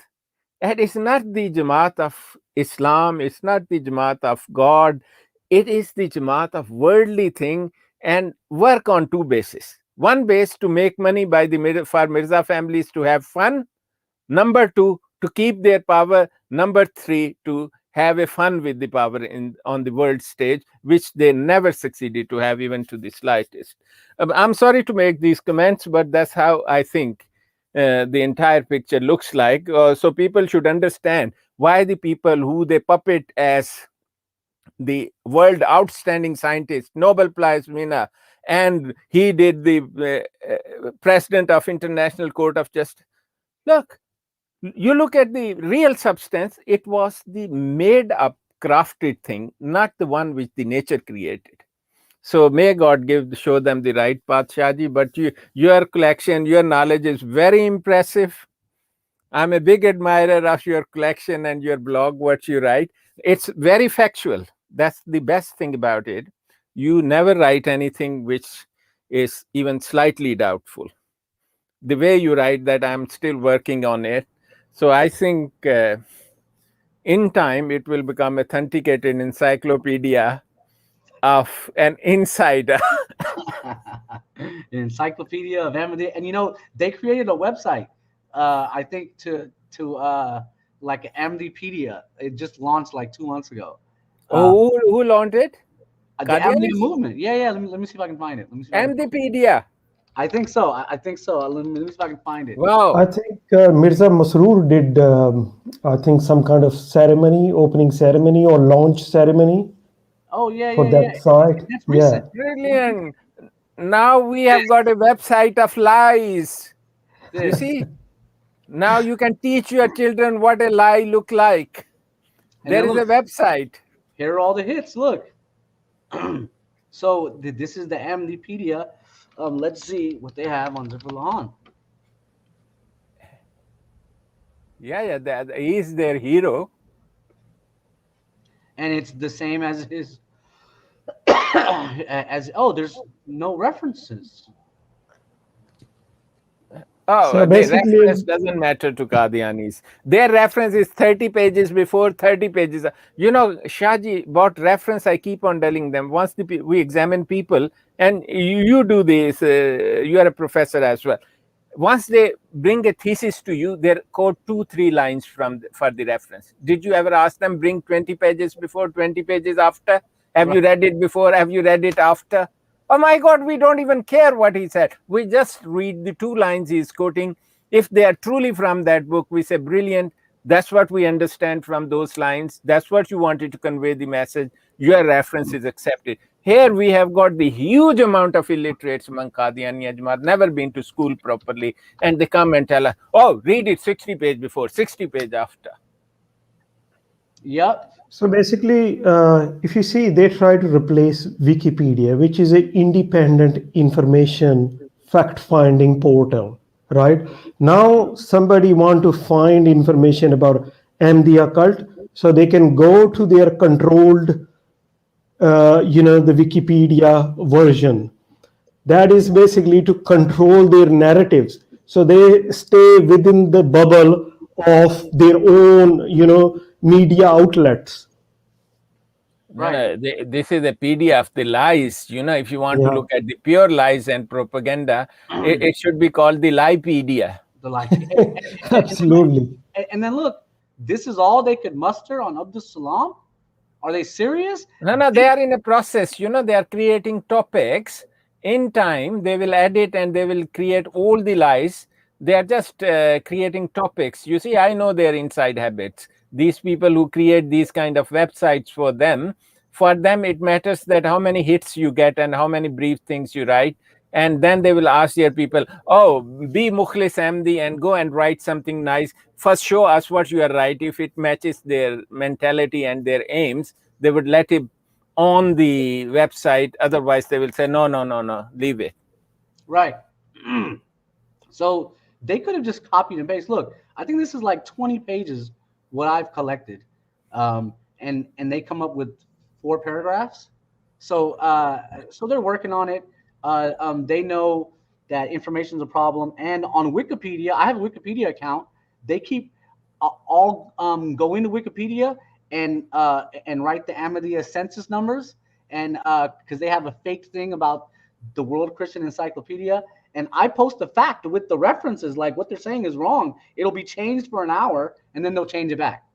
And it's not the Jamaat of Islam, it's not the Jamaat of God, it is the Jamaat of worldly thing, and work on 2 bases. One base, to make money for Mirza families to have fun. Number 2, to keep their power. Number 3, to have a fun with the power on the world stage, which they never succeeded to have, even to the slightest. I'm sorry to make these comments, but that's how I think the entire picture looks like. So people should understand why the people who they puppet as the world outstanding scientist, Nobel Prize winner, and he did the president of International Court of Justice. Look, you look at the real substance, it was the made up, crafted thing, not the one which the nature created. So may God show them the right path, Shahji. But your collection, your knowledge is very impressive. I'm a big admirer of your collection and your blog, what you write. It's very factual. That's the best thing about it. You never write anything which is even slightly doubtful. The way you write that, I'm still working on it. So I think in time it will become authenticated encyclopedia of an insider. Encyclopedia of Ahmadiyya. And they created a website, I think to like Ahmadiyya. It just launched like 2 months ago. Who launched it? The Ahmadiyya movement. Yeah. Let me see if I can find it. Ahmadiyya. I think so. I think so. Let me see if I can find it. Wow. I think Mirza Masroor did, I think, some kind of ceremony, opening ceremony or launch ceremony. Oh, yeah, for that site. That's recent. Brilliant. now we have got a website of lies. You see, now you can teach your children what a lie look like. And There then is a look, website. here are all the hits. Look. So this is the Amdipedia. Let's see what they have on Zafrullah Khan. Yeah, he is their hero. And it's the same as his. There's no references. Oh, So the basically, reference doesn't matter to Qadianis. Their reference is 30 pages before, 30 pages. You know, Shahji, about reference, I keep on telling them, once we examine people, and you do this, you are a professor as well. Once they bring a thesis to you, they quote 2-3 lines for the reference. Did you ever ask them, bring 20 pages before, 20 pages after? Have you read it before? Have you read it after? Oh my God, we don't even care what he said. We just read the 2 lines he's quoting. If they are truly from that book, we say, brilliant. That's what we understand from those lines. That's what you wanted to convey the message. Your reference is accepted. Here we have got the huge amount of illiterates among Qadiani Ajmat, never been to school properly, and they come and tell us, oh, read it 60 page before, 60 page after. Yep. so basically, if you see, they try to replace Wikipedia, which is an independent information fact-finding portal, right? Now, somebody want to find information about Ahmadiyya cult, so they can go to their controlled, the Wikipedia version. That is basically to control their narratives, so they stay within the bubble of their own, media outlets. Right. This is a PDF, the lies. If you want to Yeah, look at the pure lies and propaganda, it should be called the Liepedia. The like. absolutely. And then look, this is all they could muster on Abdus Salam. Are they serious? No, they are in a process. They are creating topics. In time, they will edit and they will create all the lies. They are just creating topics. You see, I know their inside habits. These people who create these kind of websites for them it matters that how many hits you get and how many brief things you write. And then they will ask their people, oh, be Mukhlis Ahmadi and go and write something nice. First, show us what you are right. If it matches their mentality and their aims, they would let it on the website. Otherwise, they will say, no, leave it. Right. So they could have just copied and pasted. Look, I think this is like 20 pages what I've collected, and they come up with 4 paragraphs. So so they're working on it. They know that information is a problem, and on Wikipedia, I have a Wikipedia account. They keep all go into Wikipedia and write the Ahmadiyya census numbers, and because they have a fake thing about the World Christian Encyclopedia, and I post the fact with the references, like what they're saying is wrong. It'll be changed for an hour, and then they'll change it back.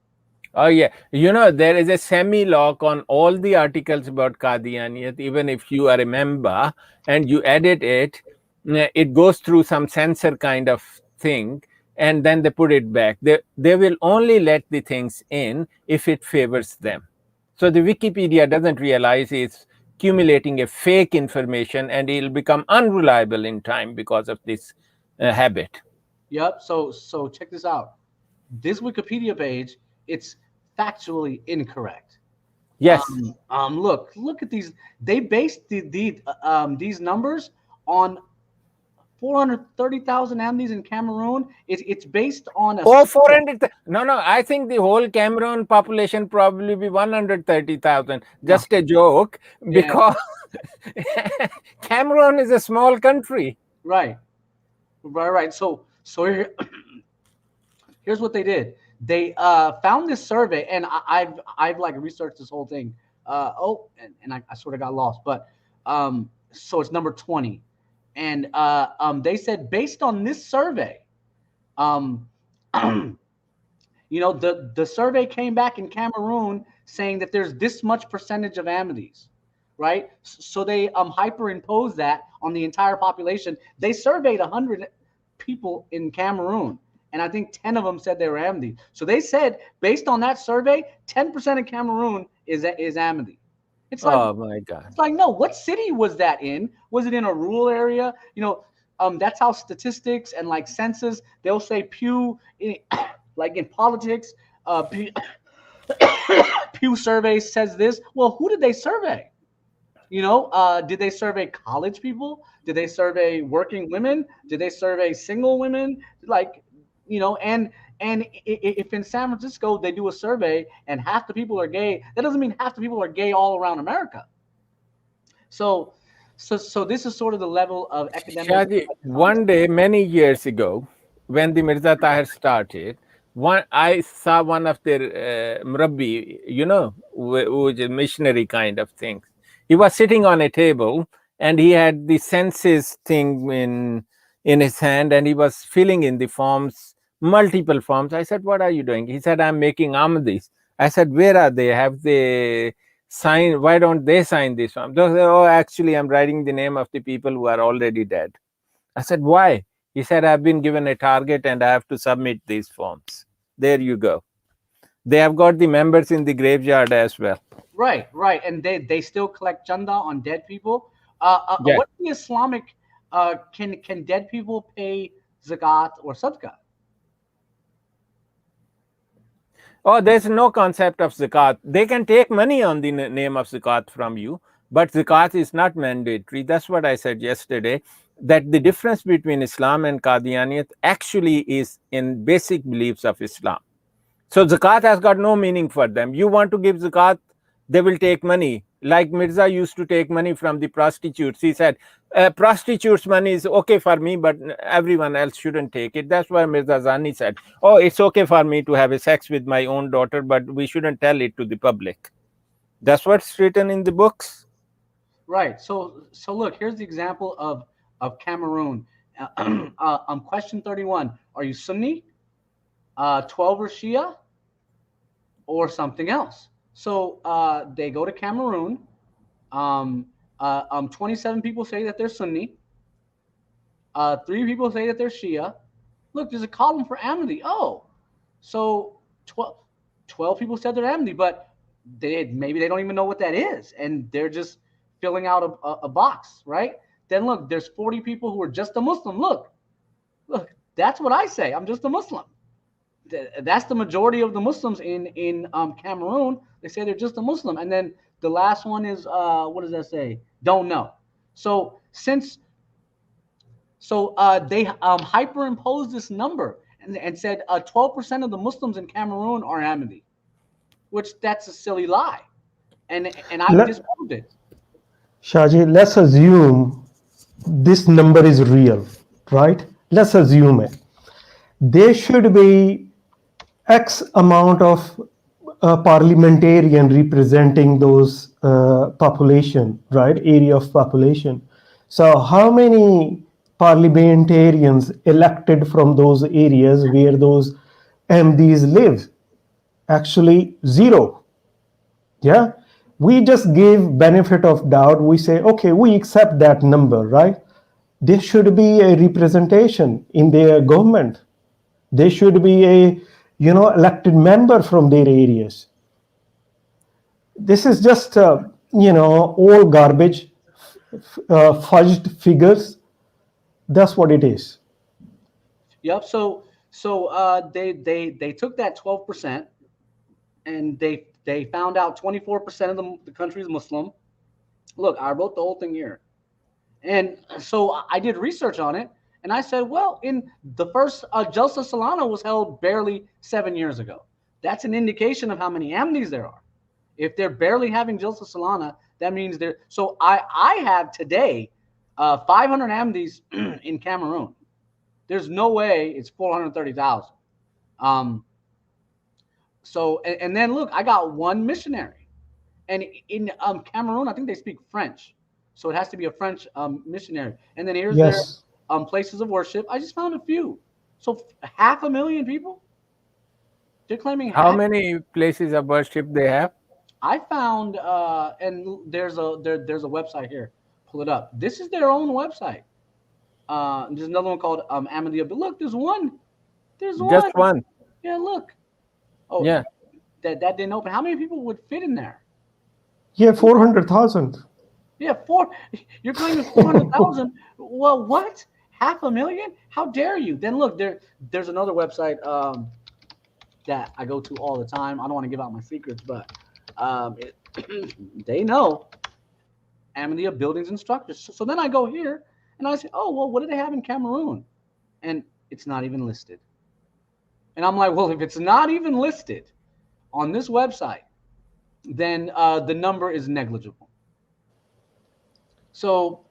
Oh, yeah. There is a semi-lock on all the articles about Qadianiyat. Even if you are a member and you edit it, it goes through some censor kind of thing, and then they put it back. They will only let the things in if it favors them. So the Wikipedia doesn't realize it's accumulating a fake information, and it'll become unreliable in time because of this habit. Yep. So check this out. This Wikipedia page, it's factually incorrect. Yes. Look at these. They based these numbers on 430,000 Ahmadis in Cameroon. It's based on a 400. No, I think the whole Cameroon population probably be 130,000. Just a joke, because Cameroon is a small country. Right. So here's what they did. They found this survey, and I've like researched this whole thing. And I sort of got lost, but so it's number 20, and they said based on this survey, the survey came back in Cameroon saying that there's this much percentage of Ahmadis, right? So they hyperimposed that on the entire population. They surveyed 100 people in Cameroon, and I think 10 of them said they were Ahmadi. So they said, based on that survey, 10% of Cameroon is Ahmadi. It's like, Oh my God. it's like, no, what city was that in? Was it in a rural area? You know, that's how statistics and like census, they'll say Pew, like in politics, Pew, Pew survey says this. Well, who did they survey? You know, did they survey college people? Did they survey working women? Did they survey single women? Like, you know, and if in San Francisco they do a survey and half the people are gay, that doesn't mean half the people are gay all around America. So, so this is sort of the level of academic. Shaji, one day, many years ago, when the Mirza Tahir started, I saw one of their murabbi, you know, which is missionary kind of things. He was sitting on a table and he had the census thing in his hand and he was filling in the forms, multiple forms. I said, "What are you doing?" He said, "I'm making Ahmadis." I said, "Where are they? Have they sign? Why don't they sign this form?" They said, "Oh, actually, I'm writing the name of the people who are already dead." I said, "Why?" He said, "I've been given a target and I have to submit these forms." There you go. They have got the members in the graveyard as well. Right, right, and they still collect chanda on dead people. Yeah. What's the Islamic? Can dead people pay zakat or sadaqah? Oh, there's no concept of zakat. They can take money on the name of zakat from you, but zakat is not mandatory. That's what I said yesterday, that the difference between Islam and Qadianiyat actually is in basic beliefs of Islam. So zakat has got no meaning for them. You want to give zakat, they will take money. Like Mirza used to take money from the prostitutes. He said, prostitutes' money is okay for me, but everyone else shouldn't take it. That's why Mirza Zani said, "Oh, it's okay for me to have a sex with my own daughter, but we shouldn't tell it to the public." That's what's written in the books. Right. So look, here's the example of Cameroon. Question 31: are you Sunni, 12 or Shia, or something else? So they go to Cameroon. 27 people say that they're Sunni. 3 people say that they're Shia. Look, there's a column for Ahmadi. Oh, so 12 people said they're Ahmadi, but maybe they don't even know what that is, and they're just filling out a box, right? Then look, there's 40 people who are just a Muslim. Look, that's what I say. I'm just a Muslim. That's the majority of the Muslims in Cameroon. They say they're just a Muslim, and then the last one is what does that say? Don't know. So they hyperimposed this number and said 12% of the Muslims in Cameroon are Ahmadi, which that's a silly lie, and I disproved it. Shaji, let's assume this number is real, right? Let's assume it. There should be X amount of parliamentarian representing those population, right? Area of population. So how many parliamentarians elected from those areas where those MDs live? Actually, zero. Yeah. We just give benefit of doubt. We say, okay, we accept that number, right? There should be a representation in their government. There should be a elected member from their areas. This is just all garbage, fudged figures. That's what it is. Yep. So they took that 12% and they found out 24% of the country is Muslim. Look, I wrote the whole thing here, and so I did research on it, and I said, well, in the first Jalsa Salana was held barely 7 years ago. That's an indication of how many Ahmadis there are. If they're barely having Jalsa Salana, that means they're. So I have today 500 Ahmadis in Cameroon. There's no way it's 430,000. So and then look, I got one missionary, and in Cameroon, I think they speak French, so it has to be a French missionary. And then here's their places of worship. I just found a few. So 500,000 people. They're claiming. How many places of worship they have? I found and there's a website here. Pull it up. This is their own website. There's another one called Ahmadiyya. But look, there's one. Just one. Yeah, look. Oh, yeah. That didn't open. How many people would fit in there? Yeah, 400,000. Yeah, you're claiming 400,000. Well, what? 500,000? How dare you? Then look, there's another website that I go to all the time. I don't want to give out my secrets, but they know Ahmadiyya buildings instructors. So then I go here and I say, oh, well, what do they have in Cameroon? And it's not even listed. And I'm like, well, if it's not even listed on this website, then the number is negligible. So,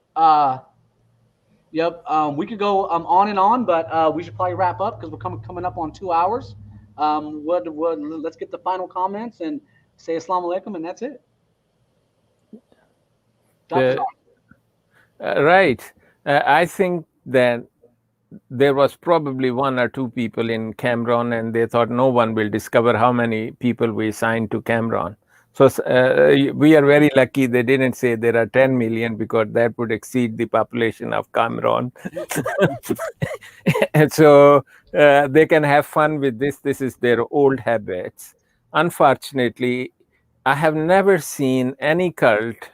yep, we could go on and on, but we should probably wrap up because we're coming up on 2 hours. Let's get the final comments and say Assalamu alaikum, and that's it. Right. I think that there was probably 1 or 2 people in Cameroon, and they thought no one will discover how many people we signed to Cameroon. So we are very lucky they didn't say there are 10 million, because that would exceed the population of Cameroon. And so they can have fun with this. This is their old habits. Unfortunately, I have never seen any cult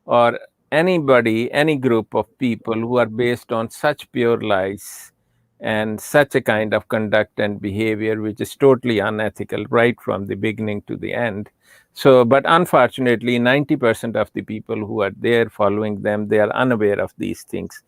or anybody, any group of people who are based on such pure lies and such a kind of conduct and behavior which is totally unethical right from the beginning to the end. So, but unfortunately, 90% of the people who are there following them, they are unaware of these things.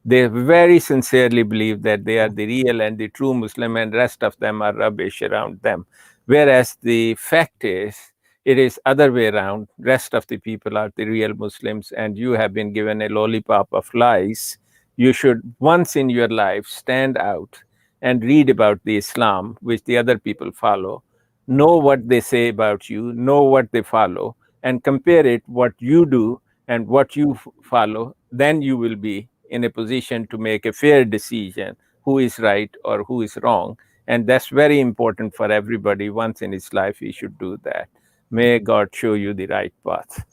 They very sincerely believe that they are the real and the true Muslim, and rest of them are rubbish around them. Whereas the fact is, it is other way around. Rest of the people are the real Muslims, and you have been given a lollipop of lies. You should once in your life stand out and read about the Islam which the other people follow, know what they say about you, know what they follow, and compare it what you do and what you follow. Then you will be in a position to make a fair decision who is right or who is wrong. And that's very important for everybody. Once in his life, he should do that. May God show you the right path.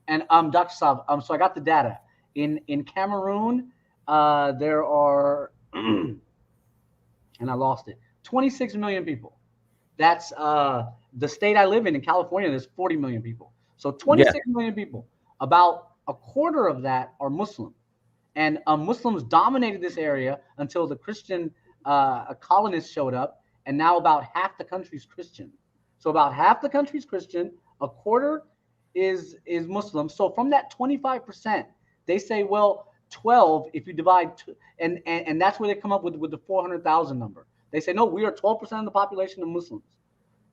And Dr. Saab, so I got the data. In Cameroon, there are, and I lost it, 26 million people. That's the state I live in California, there's 40 million people. So 26 million people. About a quarter of that are Muslim. And Muslims dominated this area until the Christian colonists showed up. And now about half the country's Christian. So about half the country's Christian, a quarter is Muslim. So from that 25%, they say, well, 12 if you divide, and that's where they come up with the 400,000 number. They say, no, we are 12% of the population of Muslims.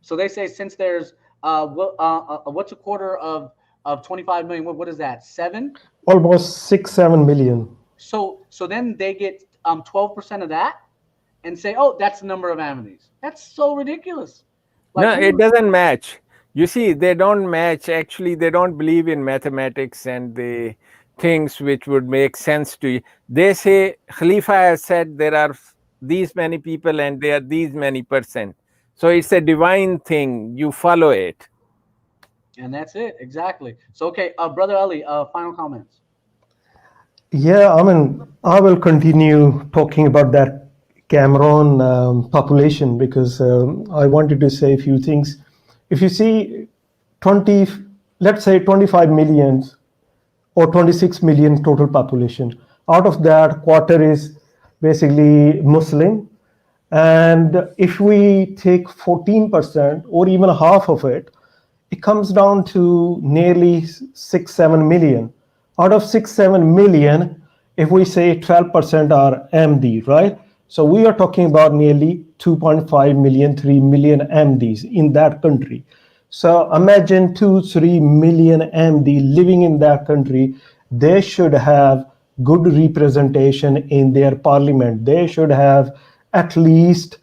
So they say, since there's what's a quarter of 25 million? What is that? 7? Almost 6-7 million. So then they get 12% of that and say, oh, that's the number of Ahmadis. That's so ridiculous. Like, no, it doesn't match. You see, they don't match. Actually, they don't believe in mathematics and the things which would make sense to you. They say Khalifa has said there are these many people and there are these many percent. So it's a divine thing. You follow it. And that's it. Exactly. So, okay, Brother Ali, final comments. Yeah, I mean, I will continue talking about that Cameroon population, because I wanted to say a few things. If you see let's say 25 million or 26 million total population, out of that, quarter is basically Muslim. And if we take 14% or even half of it, it comes down to nearly 6-7 million. Out of 6-7 million, if we say 12% are Ahmadi, right? So we are talking about nearly 2.5 million, 3 million Ahmadis in that country. So imagine 2-3 million Ahmadi living in that country. They should have good representation in their parliament. They should have at least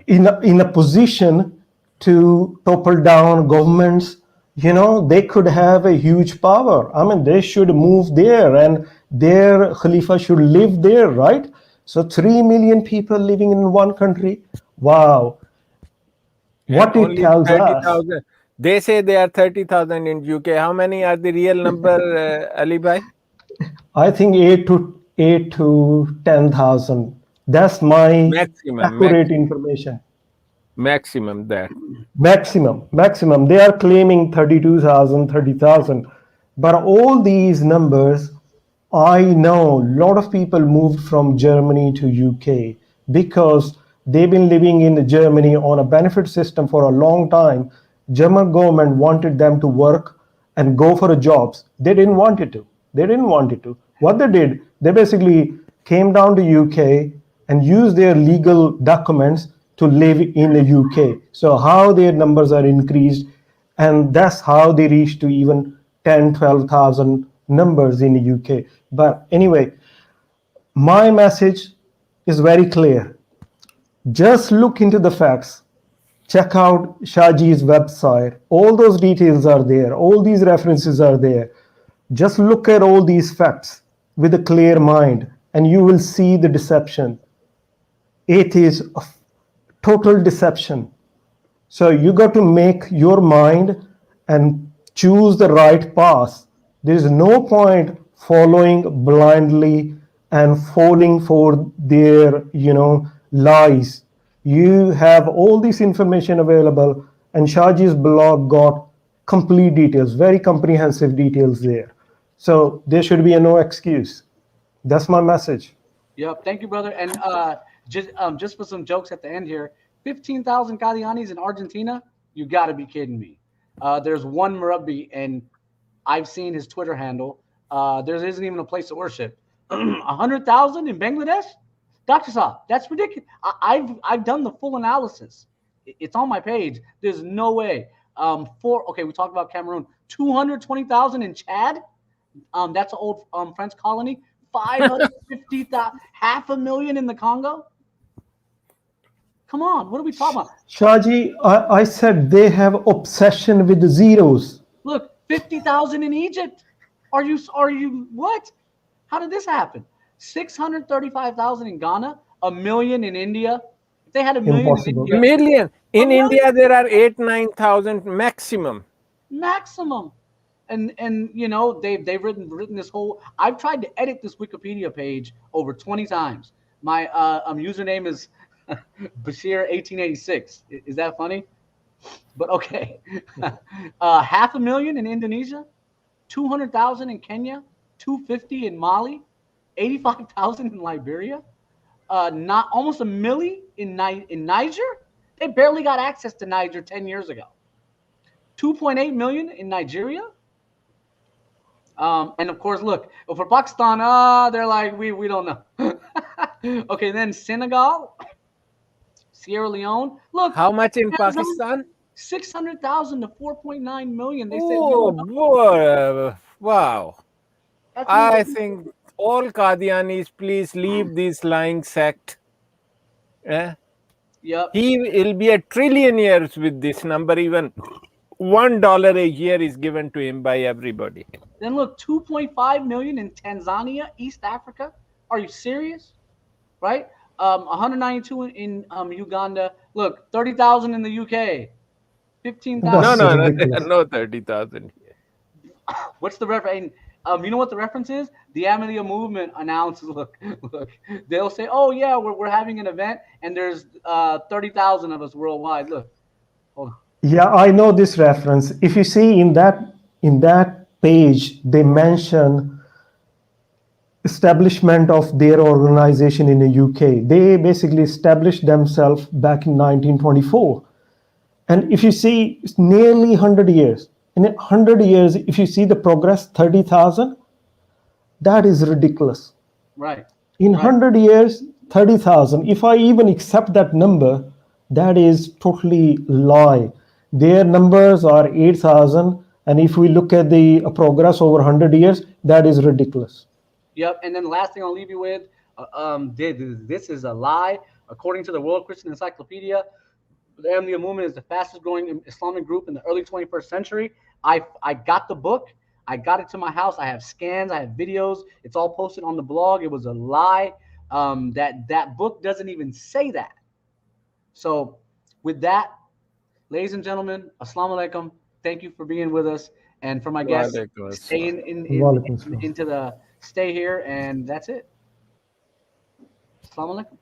in a position to topple down governments. You know, they could have a huge power. I mean, they should move there and their Khalifa should live there, right? So 3 million people living in one country. Wow. What it tells 30, us. They say they are 30,000 in UK. How many are the real number, Ali Bhai? I think 8 to 10,000. That's my maximum information. Maximum there. Maximum. They are claiming 32,000, 30,000. But all these numbers, I know a lot of people moved from Germany to UK because they've been living in Germany on a benefit system for a long time. German government wanted them to work and go for jobs. They didn't want it to. What they did, they basically came down to UK and used their legal documents to live in the UK. So how their numbers are increased, and that's how they reached to even 10, 12,000 numbers in the UK. But anyway, my message is very clear. Just look into the facts. Check out Shahji's website. All those details are there. All these references are there. Just look at all these facts with a clear mind, and you will see the deception. It is a total deception. So you got to make your mind and choose the right path. There is no point following blindly and falling for their, lies. You have all this information available, and Shahji's blog got complete details, very comprehensive details there. So there should be no excuse. That's my message. Yep. Thank you, brother. And just for some jokes at the end here, 15,000 Qadianis in Argentina? You got to be kidding me. There's one Murabbi, and I've seen his Twitter handle. There isn't even a place to worship. 100,000 in Bangladesh? Dr. Saab, that's ridiculous. I've done the full analysis. It's on my page. There's no way. We talked about Cameroon. 220,000 in Chad? That's an old French colony. 550,000, 500,000 in the Congo? Come on, what are we talking about? Shahji, I said they have obsession with the zeros. Look, 50,000 in Egypt. Are you what? How did this happen? 635,000 in Ghana, 1 million in India. If they had 1 million Impossible. in India, Million. In India, there are 8,000-9,000 maximum. And they've written this whole. I've tried to edit this Wikipedia page over 20 times. My username is Basheer 1886. Is that funny? But okay. 500,000 in Indonesia, 200,000 in Kenya, 250 in Mali, 85,000 in Liberia, not almost 1 million in Niger. They barely got access to Niger 10 years ago. 2.8 million in Nigeria. And of course, look, for Pakistan, they're like, we don't know. Okay, then Senegal, Sierra Leone. Look, How much in Pakistan? 600,000 to 4.9 million. They Oh, said, boy. Wow. that's I think all Qadianis, please leave this lying sect. Yep. He will be a trillionaire with this number. Even $1 a year is given to him by everybody. Then look, 2.5 million in Tanzania, East Africa. Are you serious? Right? 192 in Uganda. Look, 30,000 in the UK. 15,000. No 30,000 here. What's the reference? You know what the reference is? The Ahmadiyya movement announces. Look. They'll say, "Oh yeah, we're having an event, and there's 30,000 of us worldwide." Look, hold on. Yeah, I know this reference. If you see in that page, they mention establishment of their organization in the UK. They basically established themselves back in 1924. And if you see, it's nearly 100 years. In 100 years, if you see the progress, 30,000, that is ridiculous. Right. In 100 years, 30,000. If I even accept that number, that is totally lie. Their numbers are 8,000. And if we look at the progress over 100 years, that is ridiculous. Yep. And then the last thing I'll leave you with, this is a lie. According to the World Christian Encyclopedia, the Ahmadiyya movement is the fastest growing Islamic group in the early 21st century. I got the book. I got it to my house. I have scans. I have videos. It's all posted on the blog. It was a lie. That book doesn't even say that. So with that, ladies and gentlemen, assalamu alaikum. Thank you for being with us. And for my guests, stay stay here. And that's it. Assalamu alaikum.